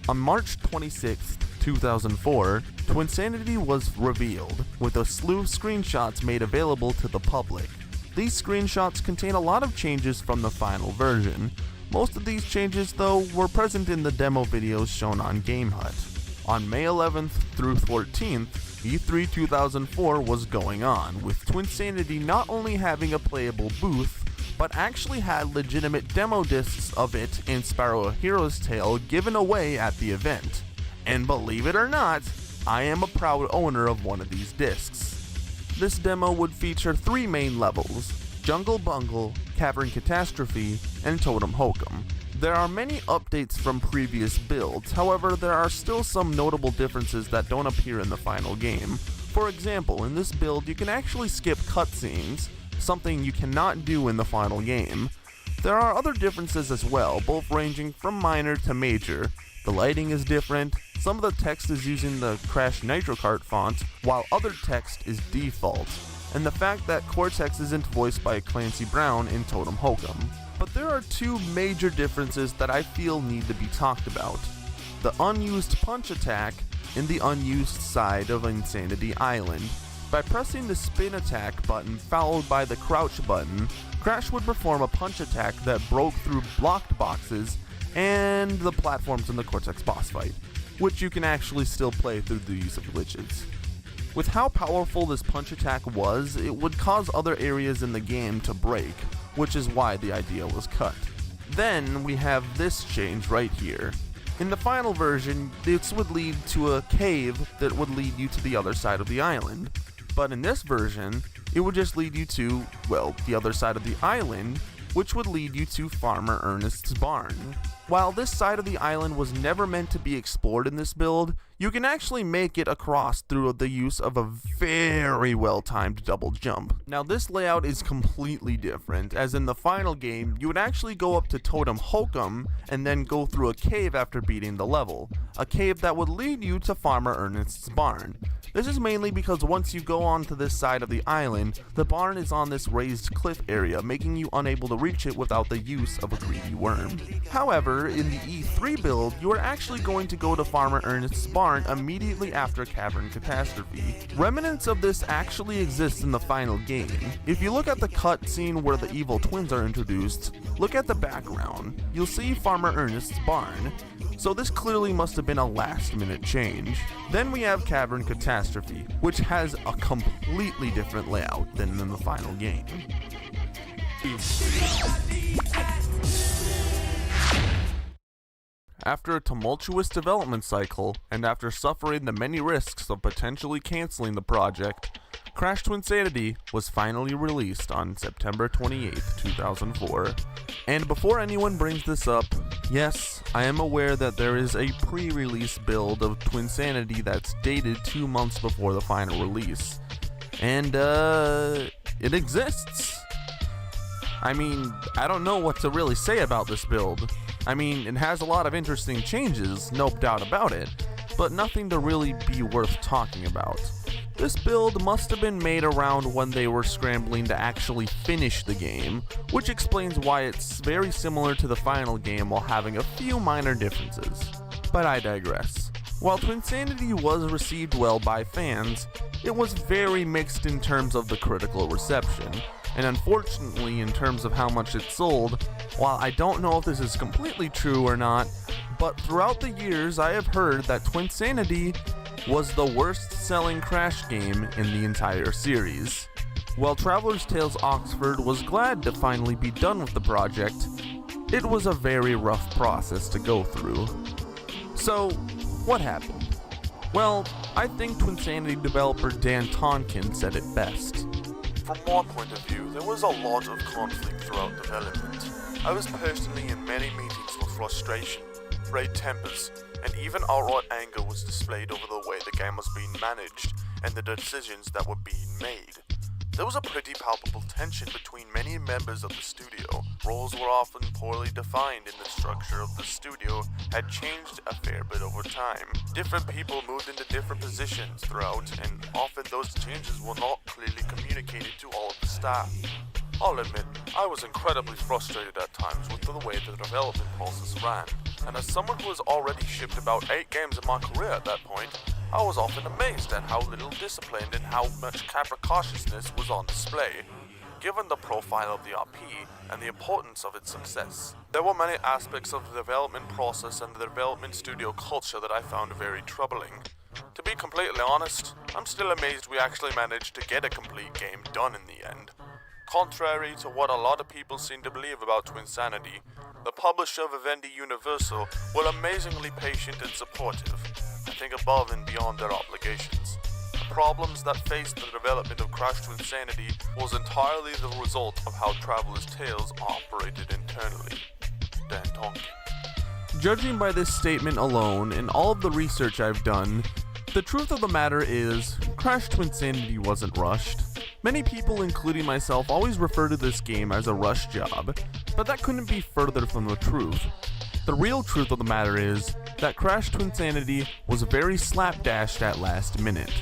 On March 26, 2004, Twinsanity was revealed, with a slew of screenshots made available to the public. These screenshots contain a lot of changes from the final version. Most of these changes, though, were present in the demo videos shown on GameHut. On May 11th through 14th, E3 2004 was going on, with Twinsanity not only having a playable booth, but actually had legitimate demo discs of it and Sparrow a Hero's Tale given away at the event. And believe it or not, I am a proud owner of one of these discs. This demo would feature 3 main levels: Jungle Bungle, Cavern Catastrophe, and Totem Hokum. There are many updates from previous builds, however there are still some notable differences that don't appear in the final game. For example, in this build you can actually skip cutscenes, something you cannot do in the final game. There are other differences as well, both ranging from minor to major. The lighting is different, some of the text is using the Crash Nitro Kart font, while other text is default, and the fact that Cortex isn't voiced by Clancy Brown in Totem Hokum. But there are 2 major differences that I feel need to be talked about: the unused punch attack and the unused side of Insanity Island. By pressing the spin attack button followed by the crouch button, Crash would perform a punch attack that broke through blocked boxes and the platforms in the Cortex boss fight, which you can actually still play through the use of glitches. With how powerful this punch attack was, it would cause other areas in the game to break, which is why the idea was cut. Then we have this change right here. In the final version, this would lead to a cave that would lead you to the other side of the island. But in this version, it would just lead you to, well, the other side of the island, which would lead you to Farmer Ernest's barn. While this side of the island was never meant to be explored in this build, you can actually make it across through the use of a very well-timed double jump. Now this layout is completely different, as in the final game, you would actually go up to Totem Hokum and then go through a cave after beating the level, a cave that would lead you to Farmer Ernest's barn. This is mainly because once you go onto this side of the island, the barn is on this raised cliff area, making you unable to reach it without the use of a greedy worm. However, in the E3 build, you are actually going to go to Farmer Ernest's barn immediately after Cavern Catastrophe. Remnants of this actually exist in the final game. If you look at the cutscene where the evil twins are introduced, look at the background. You'll see Farmer Ernest's barn. so this clearly must have been a last-minute change. Then we have Cavern Catastrophe, which has a completely different layout than in the final game. After a tumultuous development cycle, and after suffering the many risks of potentially canceling the project, Crash Twinsanity was finally released on September 28, 2004. And before anyone brings this up, yes, I am aware that there is a pre-release build of Twinsanity that's dated 2 months before the final release. And, it exists. I mean, I don't know what to really say about this build. I mean, it has a lot of interesting changes, no doubt about it, but nothing to really be worth talking about. This build must have been made around when they were scrambling to actually finish the game, which explains why it's very similar to the final game while having a few minor differences. But I digress. While Twinsanity was received well by fans, it was very mixed in terms of the critical reception, and unfortunately in terms of how much it sold. While I don't know if this is completely true or not, but throughout the years I have heard that Twinsanity was the worst selling Crash game in the entire series. While Traveler's Tales Oxford was glad to finally be done with the project, it was a very rough process to go through. So, what happened? Well, I think Twinsanity developer Dan Tonkin said it best. From my point of view, there was a lot of conflict throughout development. I was personally in many meetings where frustration, frayed tempers, and even outright anger was displayed over the way the game was being managed and the decisions that were being made. There was a pretty palpable tension between many members of the studio. Roles were often poorly defined, and the structure of the studio had changed a fair bit over time. Different people moved into different positions throughout, and often those changes were not clearly communicated to all of the staff. I'll admit, I was incredibly frustrated at times with the way the development process ran, and as someone who has already shipped about 8 games in my career at that point, I was often amazed at how little discipline and how much capriciousness was on display, given the profile of the RP and the importance of its success. There were many aspects of the development process and the development studio culture that I found very troubling. To be completely honest, I'm still amazed we actually managed to get a complete game done in the end. Contrary to what a lot of people seem to believe about Twinsanity, the publisher Vivendi Universal were amazingly patient and supportive, I think above and beyond their obligations. The problems that faced the development of Crash Twinsanity was entirely the result of how Traveler's Tales operated internally. Dan Tonkin. Judging by this statement alone and all of the research I've done, the truth of the matter is, Crash Twinsanity wasn't rushed. Many people, including myself, always refer to this game as a rush job, but that couldn't be further from the truth. The real truth of the matter is that Crash Twinsanity was very slapdashed at last minute.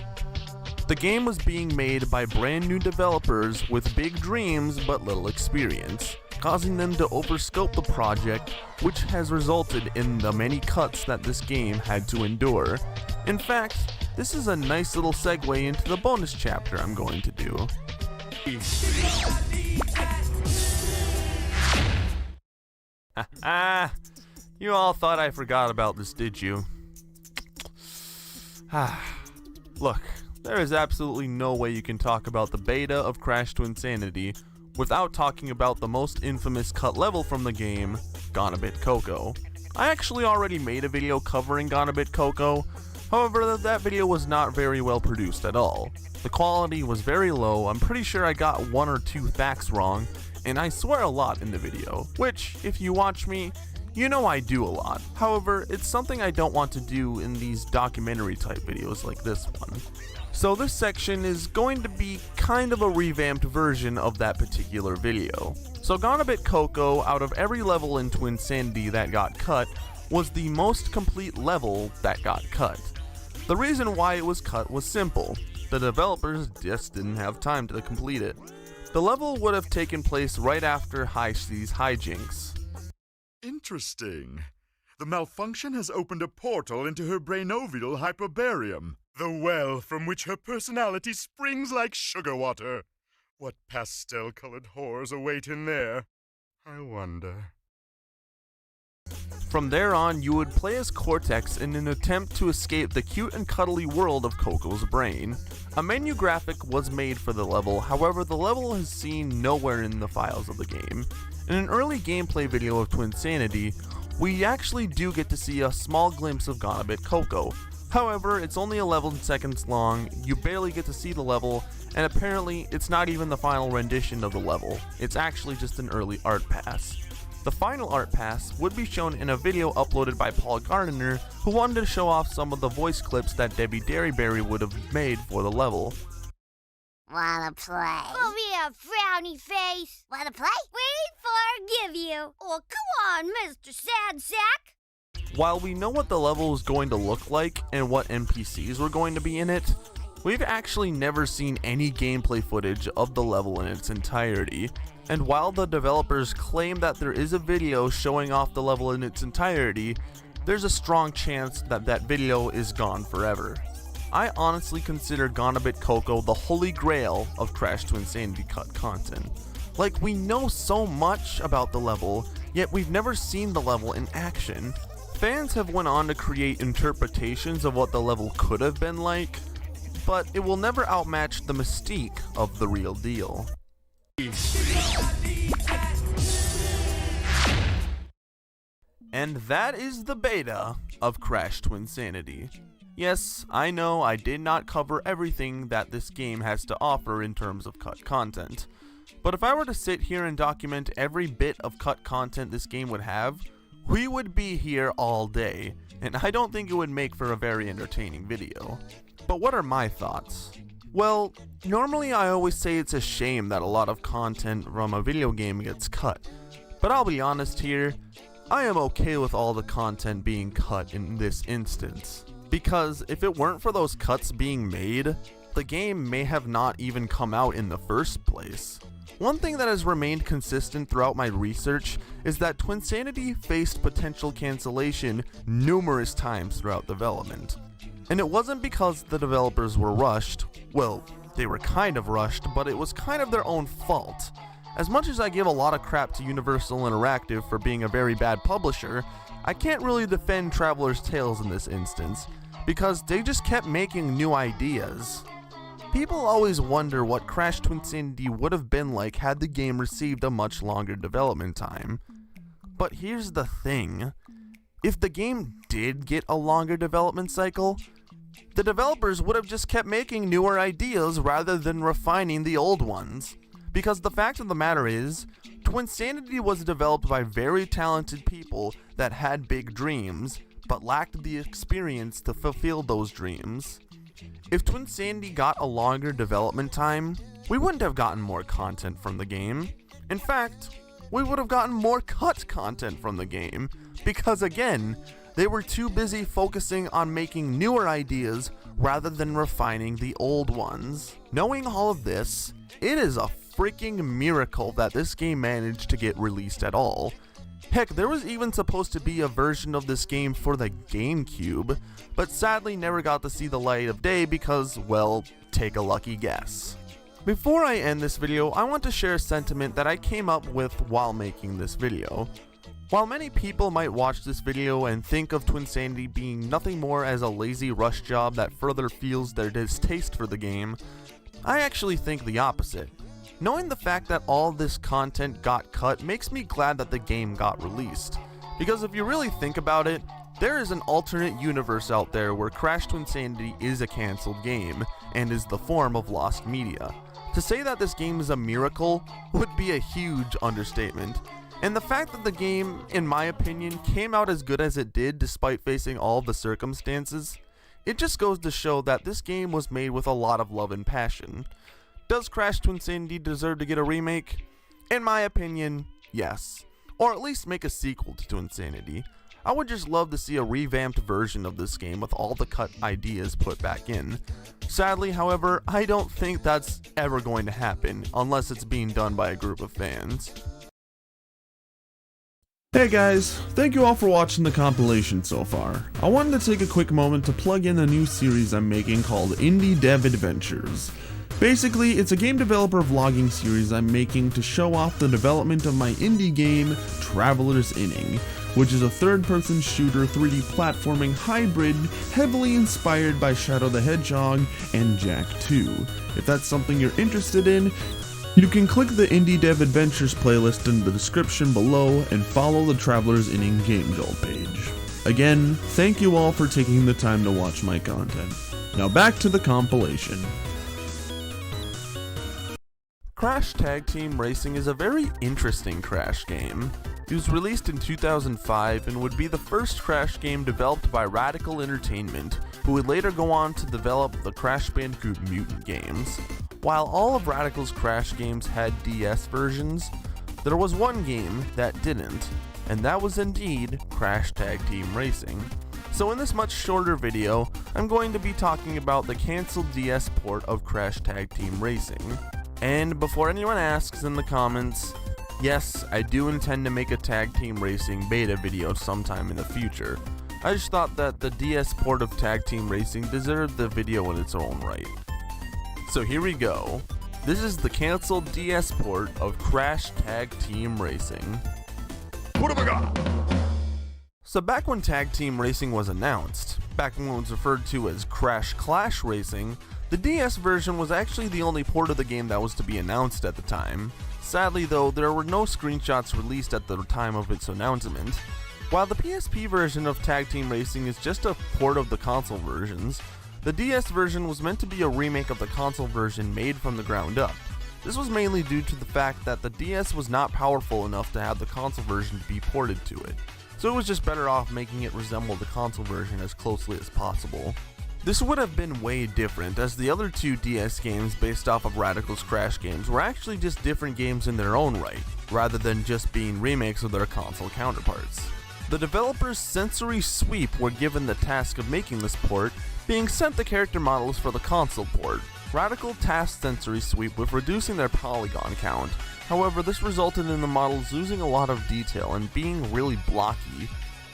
The game was being made by brand new developers with big dreams but little experience, causing them to overscope the project, which has resulted in the many cuts that this game had to endure. In fact, this is a nice little segue into the bonus chapter I'm going to do. You all thought I forgot about this, did you? Look, there is absolutely no way you can talk about the beta of Crash Twinsanity without talking about the most infamous cut level from the game, Gone Bit Coco. I actually already made a video covering Gone Bit Coco, however that video was not very well produced at all. The quality was very low, I'm pretty sure I got 1 or 2 facts wrong, and I swear a lot in the video, which, if you watch me, you know I do a lot. However, it's something I don't want to do in these documentary type videos like this one. So this section is going to be kind of a revamped version of that particular video. So Gone Bit Coco, out of every level in Twinsanity that got cut, was the most complete level that got cut. The reason why it was cut was simple. The developers just didn't have time to complete it. The level would have taken place right after Hi-Sea's hijinks. Interesting. The malfunction has opened a portal into her brainovial hyperbarium, the well from which her personality springs like sugar water. What pastel-colored horrors await in there? I wonder. From there on, you would play as Cortex in an attempt to escape the cute and cuddly world of Coco's brain. A menu graphic was made for the level, however the level is seen nowhere in the files of the game. In an early gameplay video of Twinsanity, we actually do get to see a small glimpse of Gone-a-Bit Coco. However, it's only 11 seconds long, you barely get to see the level, and apparently it's not even the final rendition of the level, it's actually just an early art pass. The final art pass would be shown in a video uploaded by Paul Gardner, who wanted to show off some of the voice clips that Debbie Derryberry would have made for the level. Wanna play? Give me a frowny face. Wanna play? Wait for give you. Oh, come on, Mr. Sad Sack. While we know what the level is going to look like and what NPCs were going to be in it, we've actually never seen any gameplay footage of the level in its entirety. And while the developers claim that there is a video showing off the level in its entirety, there's a strong chance that that video is gone forever. I honestly consider Gone-a-Bit Coco the holy grail of Crash Twinsanity cut content. Like, we know so much about the level, yet we've never seen the level in action. Fans have went on to create interpretations of what the level could have been like, but it will never outmatch the mystique of the real deal. And that is the beta of Crash Twinsanity. Yes, I know I did not cover everything that this game has to offer in terms of cut content, but if I were to sit here and document every bit of cut content this game would have, we would be here all day, and I don't think it would make for a very entertaining video. But what are my thoughts? Well, normally I always say it's a shame that a lot of content from a video game gets cut, but I'll be honest here, I am okay with all the content being cut in this instance. Because if it weren't for those cuts being made, the game may have not even come out in the first place. One thing that has remained consistent throughout my research is that Twinsanity faced potential cancellation numerous times throughout development. And it wasn't because the developers were rushed, well, they were kind of rushed, but it was kind of their own fault. As much as I give a lot of crap to Universal Interactive for being a very bad publisher, I can't really defend Traveler's Tales in this instance, because they just kept making new ideas. People always wonder what Crash Twinsanity would have been like had the game received a much longer development time. But here's the thing, if the game did get a longer development cycle, the developers would have just kept making newer ideas rather than refining the old ones. Because the fact of the matter is, Twinsanity was developed by very talented people that had big dreams, but lacked the experience to fulfill those dreams. If Twinsanity got a longer development time, we wouldn't have gotten more content from the game. In fact, we would have gotten more cut content from the game, because again, they were too busy focusing on making newer ideas rather than refining the old ones. Knowing all of this, it is a freaking miracle that this game managed to get released at all. Heck, there was even supposed to be a version of this game for the GameCube, but sadly never got to see the light of day because, well, take a lucky guess. Before I end this video, I want to share a sentiment that I came up with while making this video. While many people might watch this video and think of Twinsanity being nothing more as a lazy rush job that further fuels their distaste for the game, I actually think the opposite. Knowing the fact that all this content got cut makes me glad that the game got released. Because if you really think about it, there is an alternate universe out there where Crash Twinsanity is a cancelled game, and is the form of lost media. To say that this game is a miracle would be a huge understatement. And the fact that the game, in my opinion, came out as good as it did despite facing all of the circumstances, it just goes to show that this game was made with a lot of love and passion. Does Crash Twinsanity deserve to get a remake? In my opinion, yes. Or at least make a sequel to Twinsanity. I would just love to see a revamped version of this game with all the cut ideas put back in. Sadly, however, I don't think that's ever going to happen unless it's being done by a group of fans. Hey guys, thank you all for watching the compilation so far. I wanted to take a quick moment to plug in a new series I'm making called Indie Dev Adventures. Basically, it's a game developer vlogging series I'm making to show off the development of my indie game, Traveler's Inning, which is a third-person shooter 3D platforming hybrid heavily inspired by Shadow the Hedgehog and Jak 2. If that's something you're interested in, you can click the Indie Dev Adventures playlist in the description below and follow the Traveler's Inning Game Goal page. Again, thank you all for taking the time to watch my content. Now back to the compilation. Crash Tag Team Racing is a very interesting Crash game. It was released in 2005 and would be the first Crash game developed by Radical Entertainment, who would later go on to develop the Crash Bandicoot Mutant games. While all of Radical's Crash games had DS versions, there was one game that didn't, and that was indeed Crash Tag Team Racing. So in this much shorter video, I'm going to be talking about the cancelled DS port of Crash Tag Team Racing. And before anyone asks in the comments, yes, I do intend to make a Tag Team Racing beta video sometime in the future. I just thought that the DS port of Tag Team Racing deserved the video in its own right. So here we go. This is the cancelled DS port of Crash Tag Team Racing. What have I got? So back when Tag Team Racing was announced, back when it was referred to as Crash Clash Racing, the DS version was actually the only port of the game that was to be announced at the time. Sadly though, there were no screenshots released at the time of its announcement. While the PSP version of Tag Team Racing is just a port of the console versions, the DS version was meant to be a remake of the console version made from the ground up. This was mainly due to the fact that the DS was not powerful enough to have the console version to be ported to it, so it was just better off making it resemble the console version as closely as possible. This would have been way different, as the other two DS games based off of Radical's Crash games were actually just different games in their own right, rather than just being remakes of their console counterparts. The developers Sensory Sweep were given the task of making this port, being sent the character models for the console port. Radical tasked Sensory Sweep with reducing their polygon count. However, this resulted in the models losing a lot of detail and being really blocky.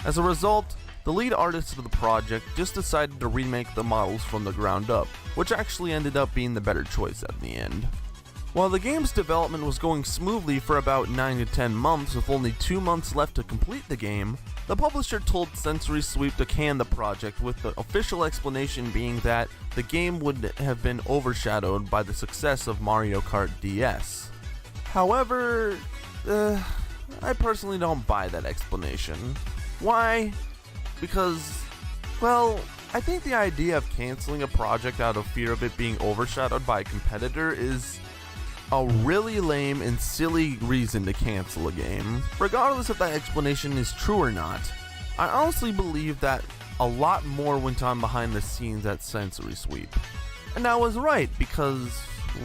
As a result, the lead artist of the project just decided to remake the models from the ground up, which actually ended up being the better choice at the end. While the game's development was going smoothly for about 9 to 10 months with only 2 months left to complete the game, the publisher told Sensory Sweep to can the project, with the official explanation being that the game would have been overshadowed by the success of Mario Kart DS. However, I personally don't buy that explanation. Why? Because, well, I think the idea of canceling a project out of fear of it being overshadowed by a competitor is a really lame and silly reason to cancel a game. Regardless if that explanation is true or not, I honestly believe that a lot more went on behind the scenes at Sensory Sweep. And I was right because,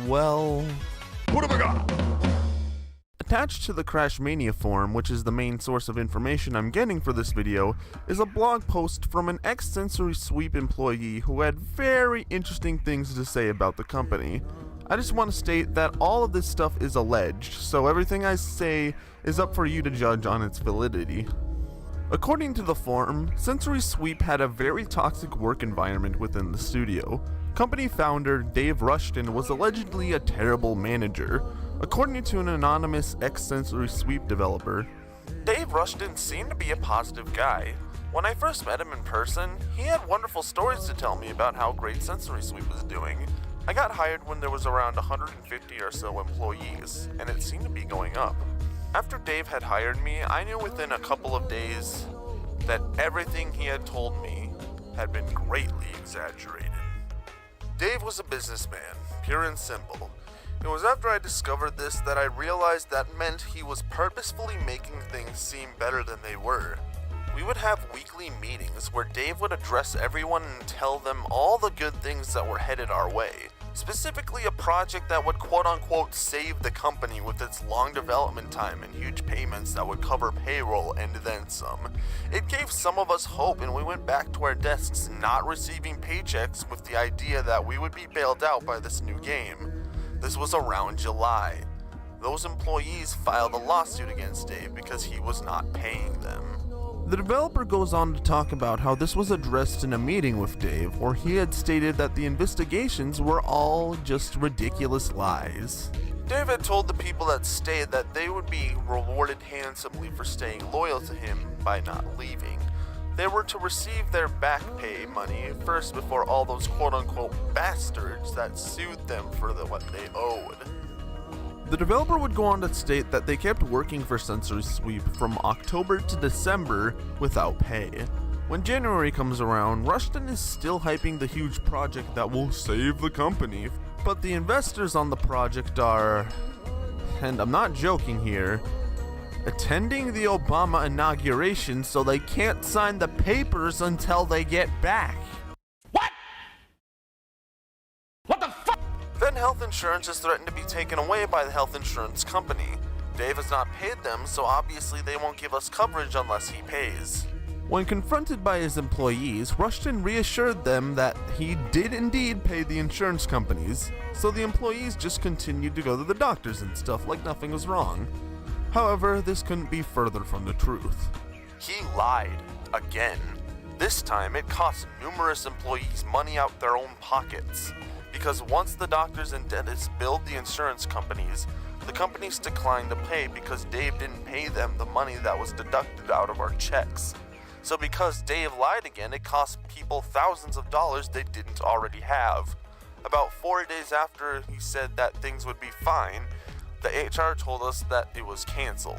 well, What have I got? attached to the Crash Mania forum, which is the main source of information I'm getting for this video, is a blog post from an ex-Sensory Sweep employee who had very interesting things to say about the company. I just want to state that all of this stuff is alleged, so everything I say is up for you to judge on its validity. According to the forum, Sensory Sweep had a very toxic work environment within the studio. Company founder Dave Rushton was allegedly a terrible manager. According to an anonymous ex-Sensory Sweep developer, Dave Rushton seemed to be a positive guy. When I first met him in person, he had wonderful stories to tell me about how great Sensory Sweep was doing. I got hired when there was around 150 or so employees, and it seemed to be going up. After Dave had hired me, I knew within a couple of days that everything he had told me had been greatly exaggerated. Dave was a businessman, pure and simple. It was after I discovered this that I realized that meant he was purposefully making things seem better than they were. We would have weekly meetings where Dave would address everyone and tell them all the good things that were headed our way. Specifically a project that would quote-unquote save the company with its long development time and huge payments that would cover payroll and then some. It gave some of us hope, and we went back to our desks not receiving paychecks with the idea that we would be bailed out by this new game. This was around July. Those employees filed a lawsuit against Dave because he was not paying them. The developer goes on to talk about how this was addressed in a meeting with Dave, where he had stated that the investigations were all just ridiculous lies. Dave had told the people that stayed that they would be rewarded handsomely for staying loyal to him by not leaving. They were to receive their back pay money first before all those quote-unquote bastards that sued them for what they owed. The developer would go on to state that they kept working for Sensory Sweep from October to December without pay. When January comes around, Rushton is still hyping the huge project that will save the company, but the investors on the project are, and I'm not joking here, attending the Obama inauguration so they can't sign the papers until they get back. Then health insurance is threatened to be taken away by the health insurance company. Dave has not paid them, so obviously they won't give us coverage unless he pays. When confronted by his employees, Rushton reassured them that he did indeed pay the insurance companies, so the employees just continued to go to the doctors and stuff like nothing was wrong. However, this couldn't be further from the truth. He lied again. This time it cost numerous employees money out their own pockets. Because once the doctors and dentists billed the insurance companies, the companies declined to pay because Dave didn't pay them the money that was deducted out of our checks. So because Dave lied again, it cost people thousands of dollars they didn't already have. About 4 days after he said that things would be fine, the HR told us that it was canceled.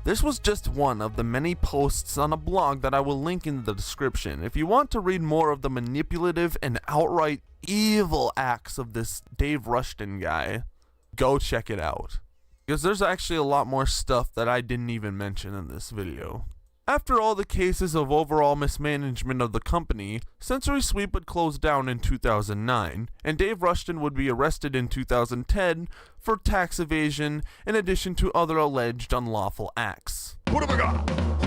This was just one of the many posts on a blog that I will link in the description. If you want to read more of the manipulative and outright evil acts of this Dave Rushton guy, go check it out. Because there's actually a lot more stuff that I didn't even mention in this video. After all the cases of overall mismanagement of the company, Sensory Sweep would close down in 2009, and Dave Rushton would be arrested in 2010 for tax evasion in addition to other alleged unlawful acts. What have I got?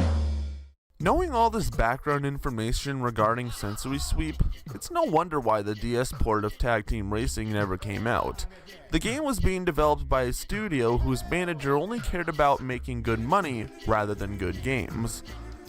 Knowing all this background information regarding Sensory Sweep, it's no wonder why the DS port of Tag Team Racing never came out. The game was being developed by a studio whose manager only cared about making good money rather than good games.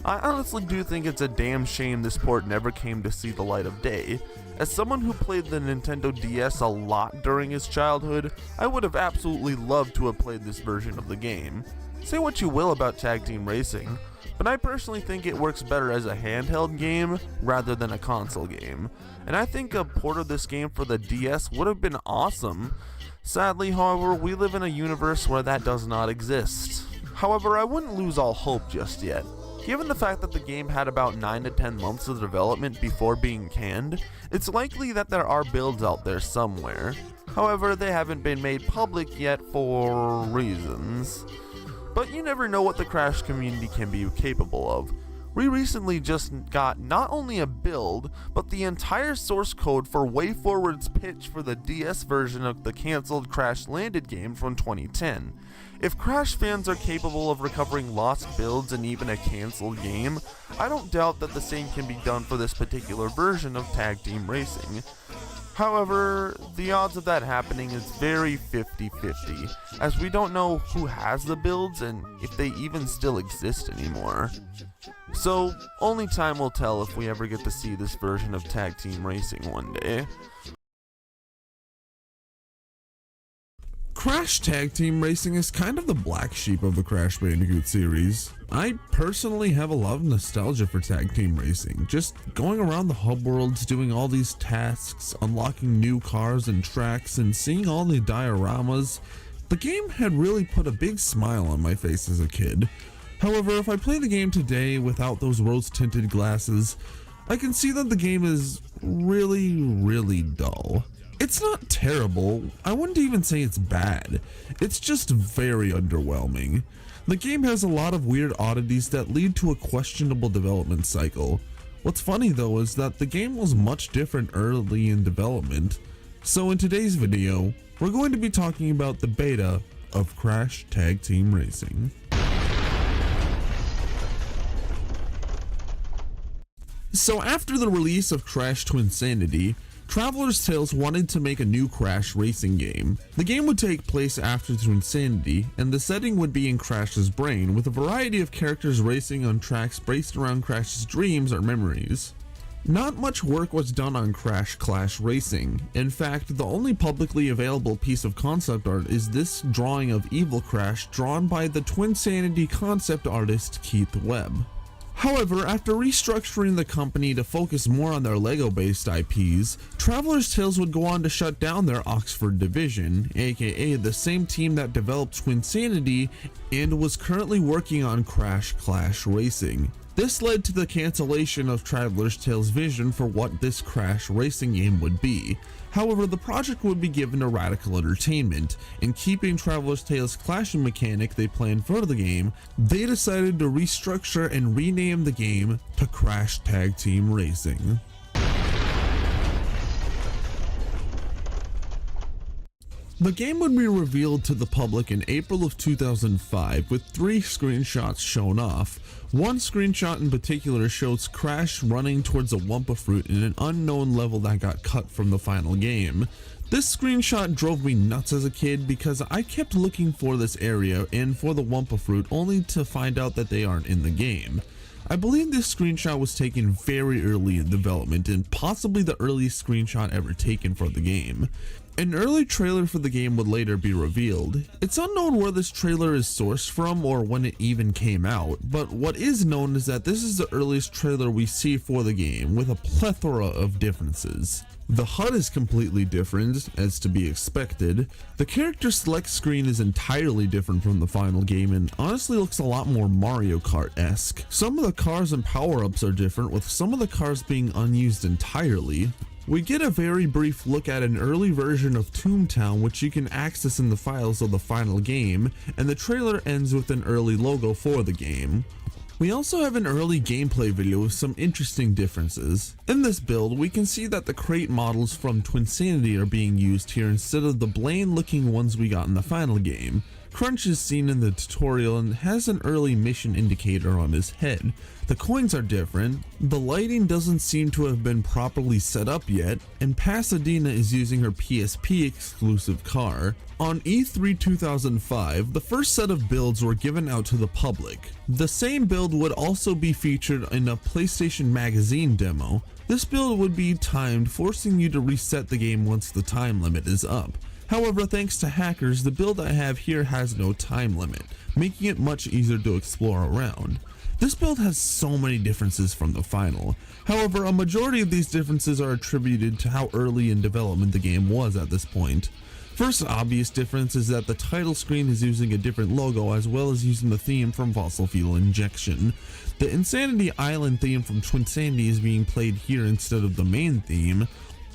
I honestly do think it's a damn shame this port never came to see the light of day. As someone who played the Nintendo DS a lot during his childhood, I would have absolutely loved to have played this version of the game. Say what you will about Tag Team Racing, but I personally think it works better as a handheld game rather than a console game, and I think a port of this game for the DS would have been awesome. Sadly, however, we live in a universe where that does not exist. However, I wouldn't lose all hope just yet. Given the fact that the game had about 9 to 10 months of development before being canned, it's likely that there are builds out there somewhere. However, they haven't been made public yet for reasons. But you never know what the Crash community can be capable of. We recently just got not only a build, but the entire source code for WayForward's pitch for the DS version of the cancelled Crash Landed game from 2010. If Crash fans are capable of recovering lost builds in even a cancelled game, I don't doubt that the same can be done for this particular version of Tag Team Racing. However, the odds of that happening is very 50-50, as we don't know who has the builds and if they even still exist anymore. So, only time will tell if we ever get to see this version of Tag Team Racing one day. Crash Tag Team Racing is kind of the black sheep of the Crash Bandicoot series. I personally have a lot of nostalgia for Tag Team Racing, just going around the hub worlds, doing all these tasks, unlocking new cars and tracks, and seeing all the dioramas. The game had really put a big smile on my face as a kid. However, if I play the game today without those rose-tinted glasses, I can see that the game is really dull. It's not terrible, I wouldn't even say it's bad, it's just very underwhelming. The game has a lot of weird oddities that lead to a questionable development cycle. What's funny though is that the game was much different early in development. So in today's video, we're going to be talking about the beta of Crash Tag Team Racing. So after the release of Crash Twinsanity, Traveler's Tales wanted to make a new Crash racing game. The game would take place after Twinsanity, and the setting would be in Crash's brain, with a variety of characters racing on tracks based around Crash's dreams or memories. Not much work was done on Crash Clash Racing. In fact, the only publicly available piece of concept art is this drawing of Evil Crash drawn by the Twinsanity concept artist Keith Webb. However, after restructuring the company to focus more on their LEGO-based IPs, Traveler's Tales would go on to shut down their Oxford division, aka the same team that developed Twinsanity and was currently working on Crash Clash Racing. This led to the cancellation of Traveler's Tales' vision for what this Crash racing game would be. However, the project would be given to Radical Entertainment, and keeping Traveler's Tales' clashing mechanic they planned for the game, they decided to restructure and rename the game to Crash Tag Team Racing. The game would be revealed to the public in April of 2005 with 3 screenshots shown off. One screenshot in particular shows Crash running towards a Wumpa Fruit in an unknown level that got cut from the final game. This screenshot drove me nuts as a kid because I kept looking for this area and for the Wumpa Fruit only to find out that they aren't in the game. I believe this screenshot was taken very early in development and possibly the earliest screenshot ever taken for the game. An early trailer for the game would later be revealed. It's unknown where this trailer is sourced from or when it even came out, but what is known is that this is the earliest trailer we see for the game, with a plethora of differences. The HUD is completely different, as to be expected. The character select screen is entirely different from the final game and honestly looks a lot more Mario Kart-esque. Some of the cars and power-ups are different, with some of the cars being unused entirely. We get a very brief look at an early version of Toontown, which you can access in the files of the final game, and the trailer ends with an early logo for the game. We also have an early gameplay video with some interesting differences. In this build, we can see that the crate models from Twinsanity are being used here instead of the bland looking ones we got in the final game. Crunch is seen in the tutorial and has an early mission indicator on his head. The coins are different, the lighting doesn't seem to have been properly set up yet, and Pasadena is using her PSP exclusive car. On E3 2005, the first set of builds were given out to the public. The same build would also be featured in a PlayStation Magazine demo. This build would be timed, forcing you to reset the game once the time limit is up. However, thanks to hackers, the build I have here has no time limit, making it much easier to explore around. This build has so many differences from the final. However, a majority of these differences are attributed to how early in development the game was at this point. First obvious difference is that the title screen is using a different logo as well as using the theme from Fossil Fuel Injection. The Insanity Island theme from Twinsanity is being played here instead of the main theme.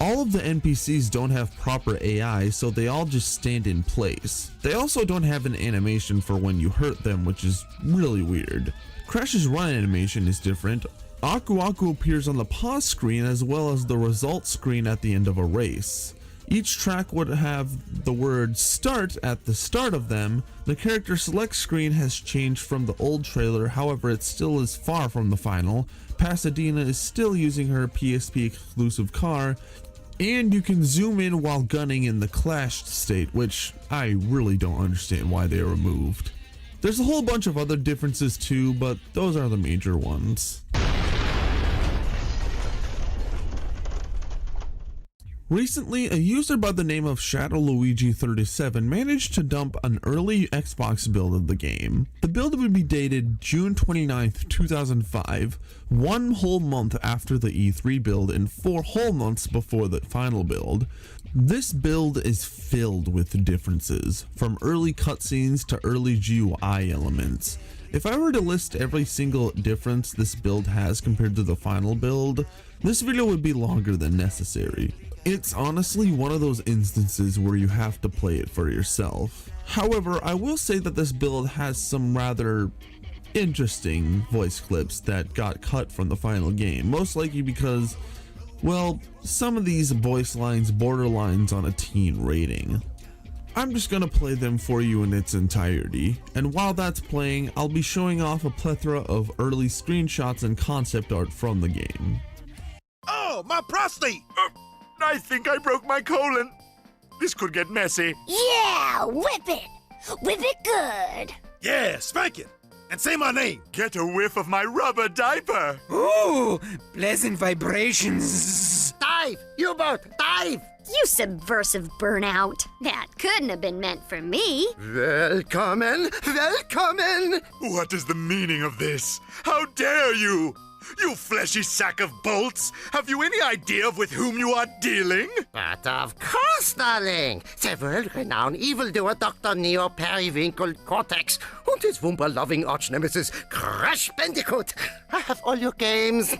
All of the NPCs don't have proper AI, so they all just stand in place. They also don't have an animation for when you hurt them, which is really weird. Crash's run animation is different. Aku Aku appears on the pause screen as well as the results screen at the end of a race. Each track would have the word start at the start of them. The character select screen has changed from the old trailer, however it still is far from the final. Pasadena is still using her PSP exclusive car, and you can zoom in while gunning in the clashed state, which I really don't understand why they are removed. There's a whole bunch of other differences too, but those are the major ones. Recently, a user by the name of ShadowLuigi37 managed to dump an early Xbox build of the game. The build would be dated June 29th, 2005, 1 whole month after the E3 build and 4 whole months before the final build. This build is filled with differences, from early cutscenes to early GUI elements. If I were to list every single difference this build has compared to the final build, this video would be longer than necessary. It's honestly one of those instances where you have to play it for yourself. However, I will say that this build has some rather interesting voice clips that got cut from the final game, most likely because, well, some of these voice lines borderlines on a teen rating. I'm just gonna play them for you in its entirety, and while that's playing, I'll be showing off a plethora of early screenshots and concept art from the game. Oh, my prostate! I think I broke my colon. This could get messy. Yeah, whip it. Whip it good. Yeah, spank it. And say my name. Get a whiff of my rubber diaper. Ooh, pleasant vibrations. Dive! U-boat, dive! You subversive burnout. That couldn't have been meant for me. Welcome, welcome! What is the meaning of this? How dare you? You fleshy sack of bolts! Have you any idea of with whom you are dealing? But of course, darling. The world-renowned evildoer Dr. Neo Periwinkle Cortex and his Wumper-loving arch-nemesis Crash Bandicoot. I have all your games.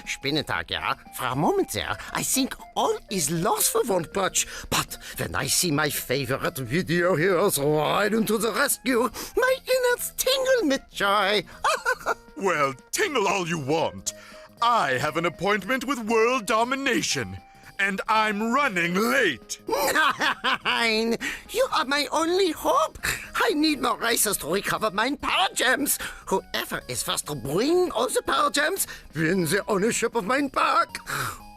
Spinnentag, yeah? For a moment there, I think all is lost for one patch. But when I see my favorite video heroes riding to the rescue, my innards tingle with joy. Well, tingle all you want. I have an appointment with world domination, and I'm running late. Nein, you are my only hope. I need more racers to recover my power gems. Whoever is first to bring all the power gems wins the ownership of my park.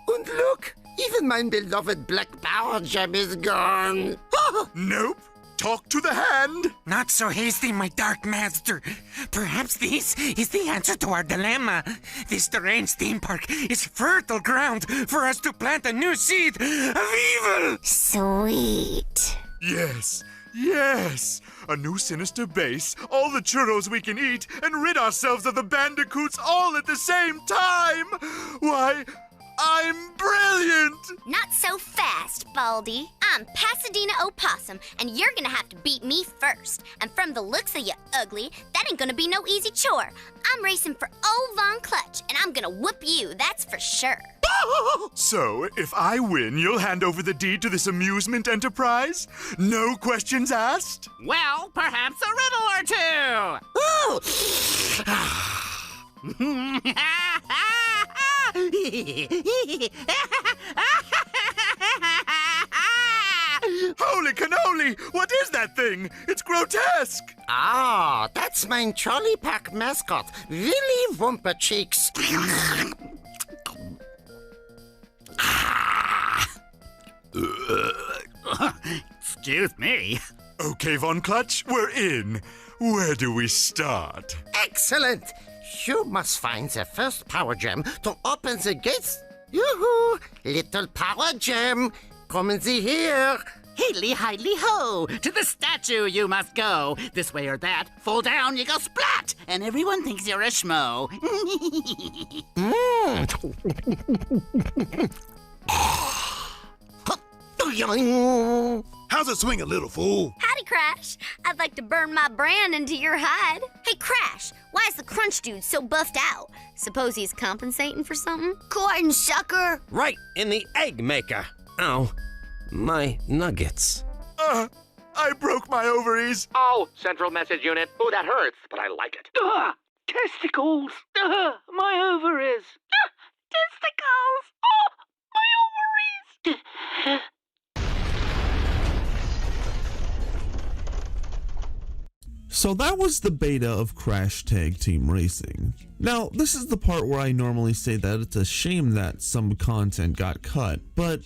And look, even my beloved black power gem is gone. Nope. Talk to the hand. Not so hasty, my dark master. Perhaps this is the answer to our dilemma. This deranged theme park is fertile ground for us to plant a new seed of evil. Sweet. Yes, yes. A new sinister base, all the churros we can eat, and rid ourselves of the bandicoots all at the same time. Why, I'm brilliant! Not so fast, Baldy. I'm Pasadena Opossum, and you're gonna have to beat me first. And from the looks of you ugly, that ain't gonna be no easy chore. I'm racing for old Von Clutch, and I'm gonna whoop you, that's for sure. So, if I win, you'll hand over the deed to this amusement enterprise? No questions asked? Well, perhaps a riddle or two. Ooh. Holy cannoli! What is that thing? It's grotesque! Ah, that's my Trolley Pack mascot, Willy Wumper Cheeks. Excuse me. Okay, Von Clutch, we're in. Where do we start? Excellent! You must find the first power gem to open the gates. Yoo-hoo! Little power gem, come and see here. Haley-hi-ly-ho! To the statue you must go. This way or that, fall down, you go splat! And everyone thinks you're a schmo. How's it swinging, little fool? Howdy, Crash. I'd like to burn my brand into your hide. Hey, Crash, why is the Crunch Dude so buffed out? Suppose he's compensating for something? Corn, sucker! Right in the egg maker. Ow. My nuggets. I broke my ovaries. Oh, Central Message Unit. Oh, that hurts, but I like it. Testicles! My ovaries! Testicles! Oh, my ovaries! So that was the beta of Crash Tag Team Racing. Now, this is the part where I normally say that it's a shame that some content got cut, but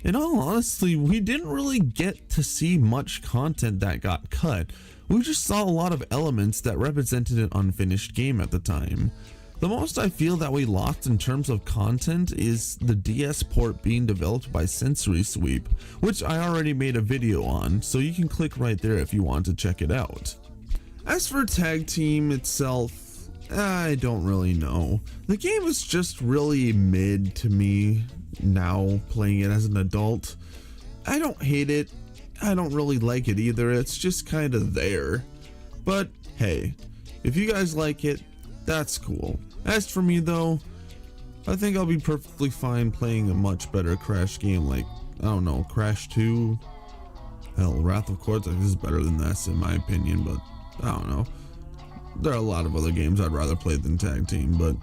in all honesty, we didn't really get to see much content that got cut. We just saw a lot of elements that represented an unfinished game at the time. The most I feel that we lost in terms of content is the DS port being developed by Sensory Sweep, which I already made a video on, so you can click right there if you want to check it out. As for Tag Team itself, I don't really know. The game is just really mid to me now, playing it as an adult. I don't hate it, I don't really like it either, it's just kind of there. But hey, if you guys like it, that's cool. As for me though, I think I'll be perfectly fine playing a much better Crash game like, I don't know, Crash 2? Hell, Wrath of Cortex is better than this in my opinion, but I don't know. There are a lot of other games I'd rather play than Tag Team, but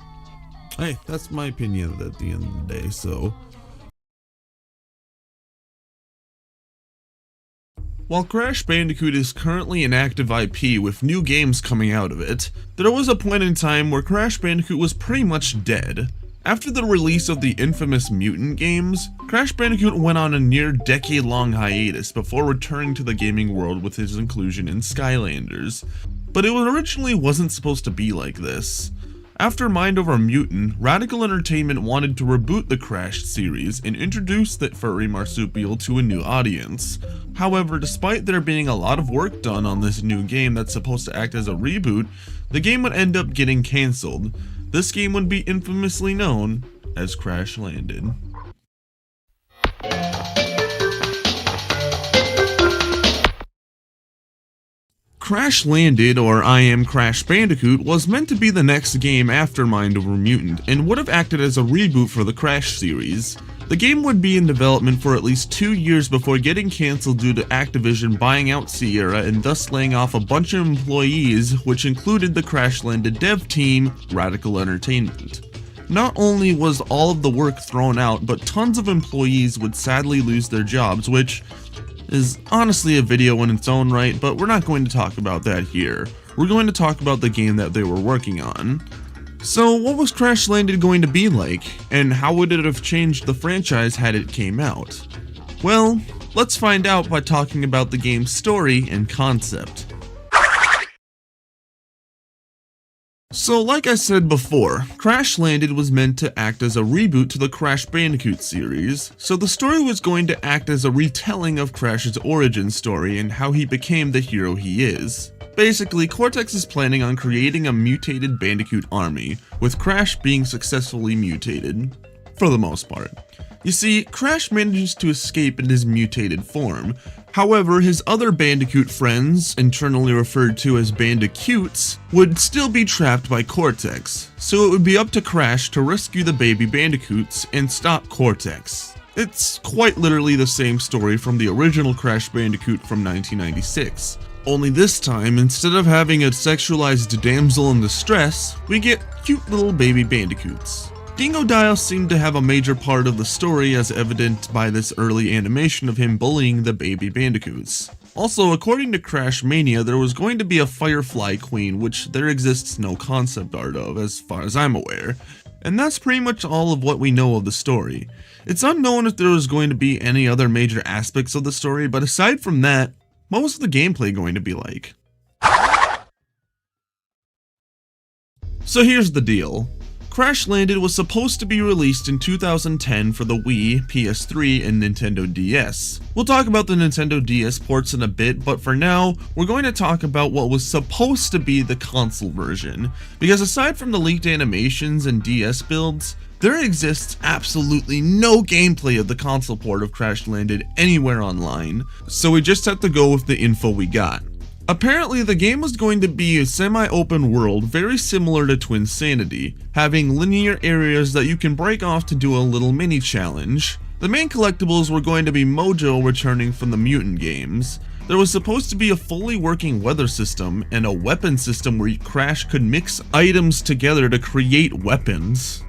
hey, that's my opinion at the end of the day, so. While Crash Bandicoot is currently an active IP with new games coming out of it, there was a point in time where Crash Bandicoot was pretty much dead. After the release of the infamous Mutant games, Crash Bandicoot went on a near decade-long hiatus before returning to the gaming world with his inclusion in Skylanders. But it originally wasn't supposed to be like this. After Mind Over Mutant, Radical Entertainment wanted to reboot the Crash series and introduce the furry marsupial to a new audience. However, despite there being a lot of work done on this new game that's supposed to act as a reboot, the game would end up getting cancelled. This game would be infamously known as Crash Landed. Crash Landed, or I Am Crash Bandicoot, was meant to be the next game after Mind Over Mutant, and would have acted as a reboot for the Crash series. The game would be in development for at least 2 years before getting cancelled due to Activision buying out Sierra and thus laying off a bunch of employees, which included the Crash Landed dev team, Radical Entertainment. Not only was all of the work thrown out, but tons of employees would sadly lose their jobs, which is honestly a video in its own right, but we're not going to talk about that here. We're going to talk about the game that they were working on. So what was Crash Landed going to be like, and how would it have changed the franchise had it came out? Well, let's find out by talking about the game's story and concept. So like I said before, Crash Landed was meant to act as a reboot to the Crash Bandicoot series, so the story was going to act as a retelling of Crash's origin story and how he became the hero he is. Basically, Cortex is planning on creating a mutated Bandicoot army, with Crash being successfully mutated, for the most part. You see, Crash manages to escape in his mutated form. However, his other Bandicoot friends, internally referred to as Bandicoots, would still be trapped by Cortex, so it would be up to Crash to rescue the baby Bandicoots and stop Cortex. It's quite literally the same story from the original Crash Bandicoot from 1996. Only this time, instead of having a sexualized damsel in distress, we get cute little baby Bandicoots. Dingodile seemed to have a major part of the story, as evident by this early animation of him bullying the baby Bandicoots. Also, according to Crash Mania, there was going to be a Firefly Queen, which there exists no concept art of, as far as I'm aware. And that's pretty much all of what we know of the story. It's unknown if there was going to be any other major aspects of the story, but aside from that, what was the gameplay going to be like? So here's the deal. Crash Landed was supposed to be released in 2010 for the Wii, PS3, and Nintendo DS. We'll talk about the Nintendo DS ports in a bit, but for now, we're going to talk about what was supposed to be the console version, because aside from the leaked animations and DS builds, there exists absolutely no gameplay of the console port of Crash Landed anywhere online, so we just have to go with the info we got. Apparently, the game was going to be a semi-open world very similar to Twinsanity, having linear areas that you can break off to do a little mini challenge. The main collectibles were going to be Mojo returning from the Mutant games. There was supposed to be a fully working weather system and a weapon system where Crash could mix items together to create weapons,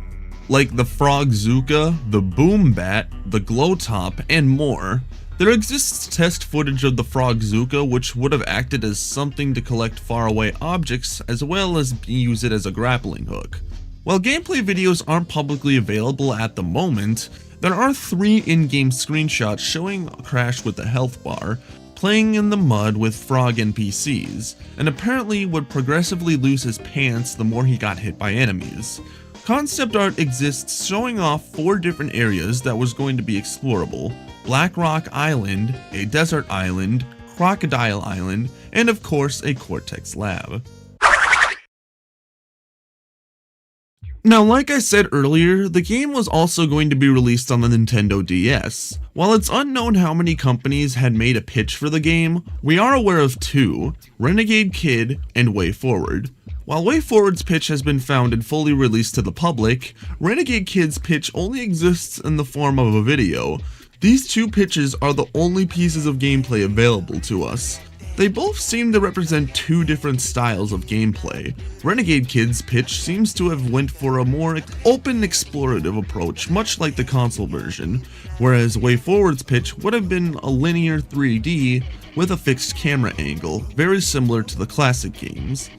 like the Frogzooka, the Boom Bat, the Glow Top, and more. There exists test footage of the Frogzooka, which would have acted as something to collect faraway objects as well as use it as a grappling hook. While gameplay videos aren't publicly available at the moment, there are 3 in-game screenshots showing Crash with a health bar, playing in the mud with frog NPCs, and apparently would progressively lose his pants the more he got hit by enemies. Concept art exists showing off 4 different areas that was going to be explorable: Black Rock Island, a desert island, Crocodile Island, and of course a Cortex lab. Now, like I said earlier, the game was also going to be released on the Nintendo DS. While it's unknown how many companies had made a pitch for the game, we are aware of 2, Renegade Kid and WayForward. While WayForward's pitch has been found and fully released to the public, Renegade Kid's pitch only exists in the form of a video. These 2 pitches are the only pieces of gameplay available to us. They both seem to represent 2 different styles of gameplay. Renegade Kid's pitch seems to have went for a more open explorative approach, much like the console version, whereas WayForward's pitch would have been a linear 3D with a fixed camera angle, very similar to the classic games.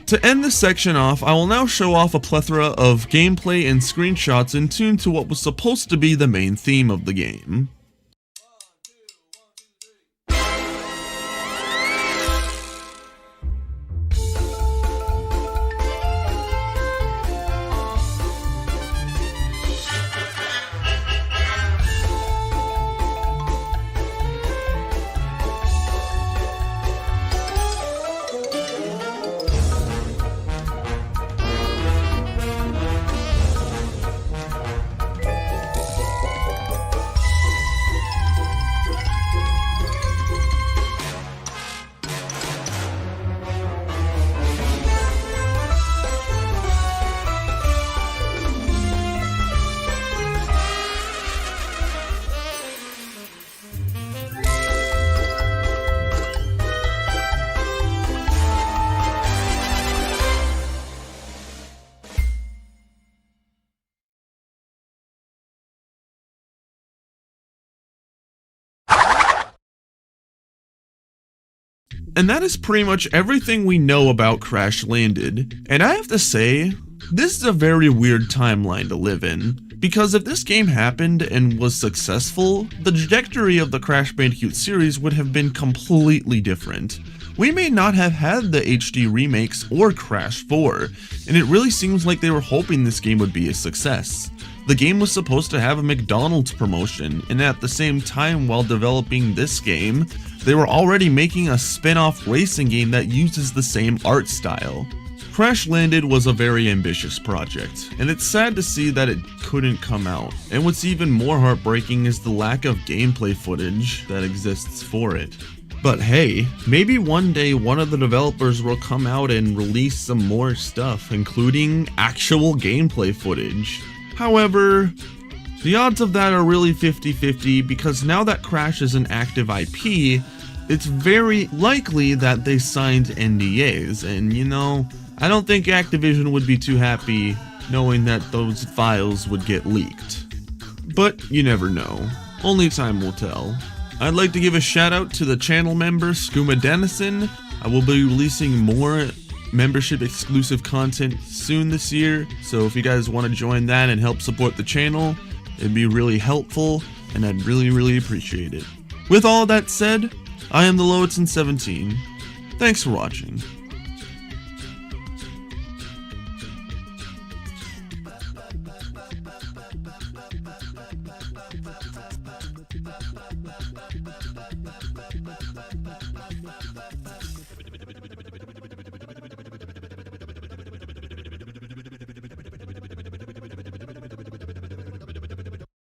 To end this section off, I will now show off a plethora of gameplay and screenshots in tune to what was supposed to be the main theme of the game. And that is pretty much everything we know about Crash Landed. And I have to say, this is a very weird timeline to live in. Because if this game happened and was successful, the trajectory of the Crash Bandicoot series would have been completely different. We may not have had the HD remakes or Crash 4, and it really seems like they were hoping this game would be a success. The game was supposed to have a McDonald's promotion, and at the same time while developing this game, they were already making a spin-off racing game that uses the same art style. Crash Landed was a very ambitious project, and it's sad to see that it couldn't come out. And what's even more heartbreaking is the lack of gameplay footage that exists for it. But hey, maybe one day one of the developers will come out and release some more stuff, including actual gameplay footage. However, the odds of that are really 50-50 because now that Crash is an active IP, it's very likely that they signed NDAs, and you know, I don't think Activision would be too happy knowing that those files would get leaked. But you never know. Only time will tell. I'd like to give a shout out to the channel member Skooma Dennison. I will be releasing more membership exclusive content soon this year, so if you guys want to join that and help support the channel, it'd be really helpful and I'd really appreciate it. With all that said, I am the Lowitson17. Thanks for watching.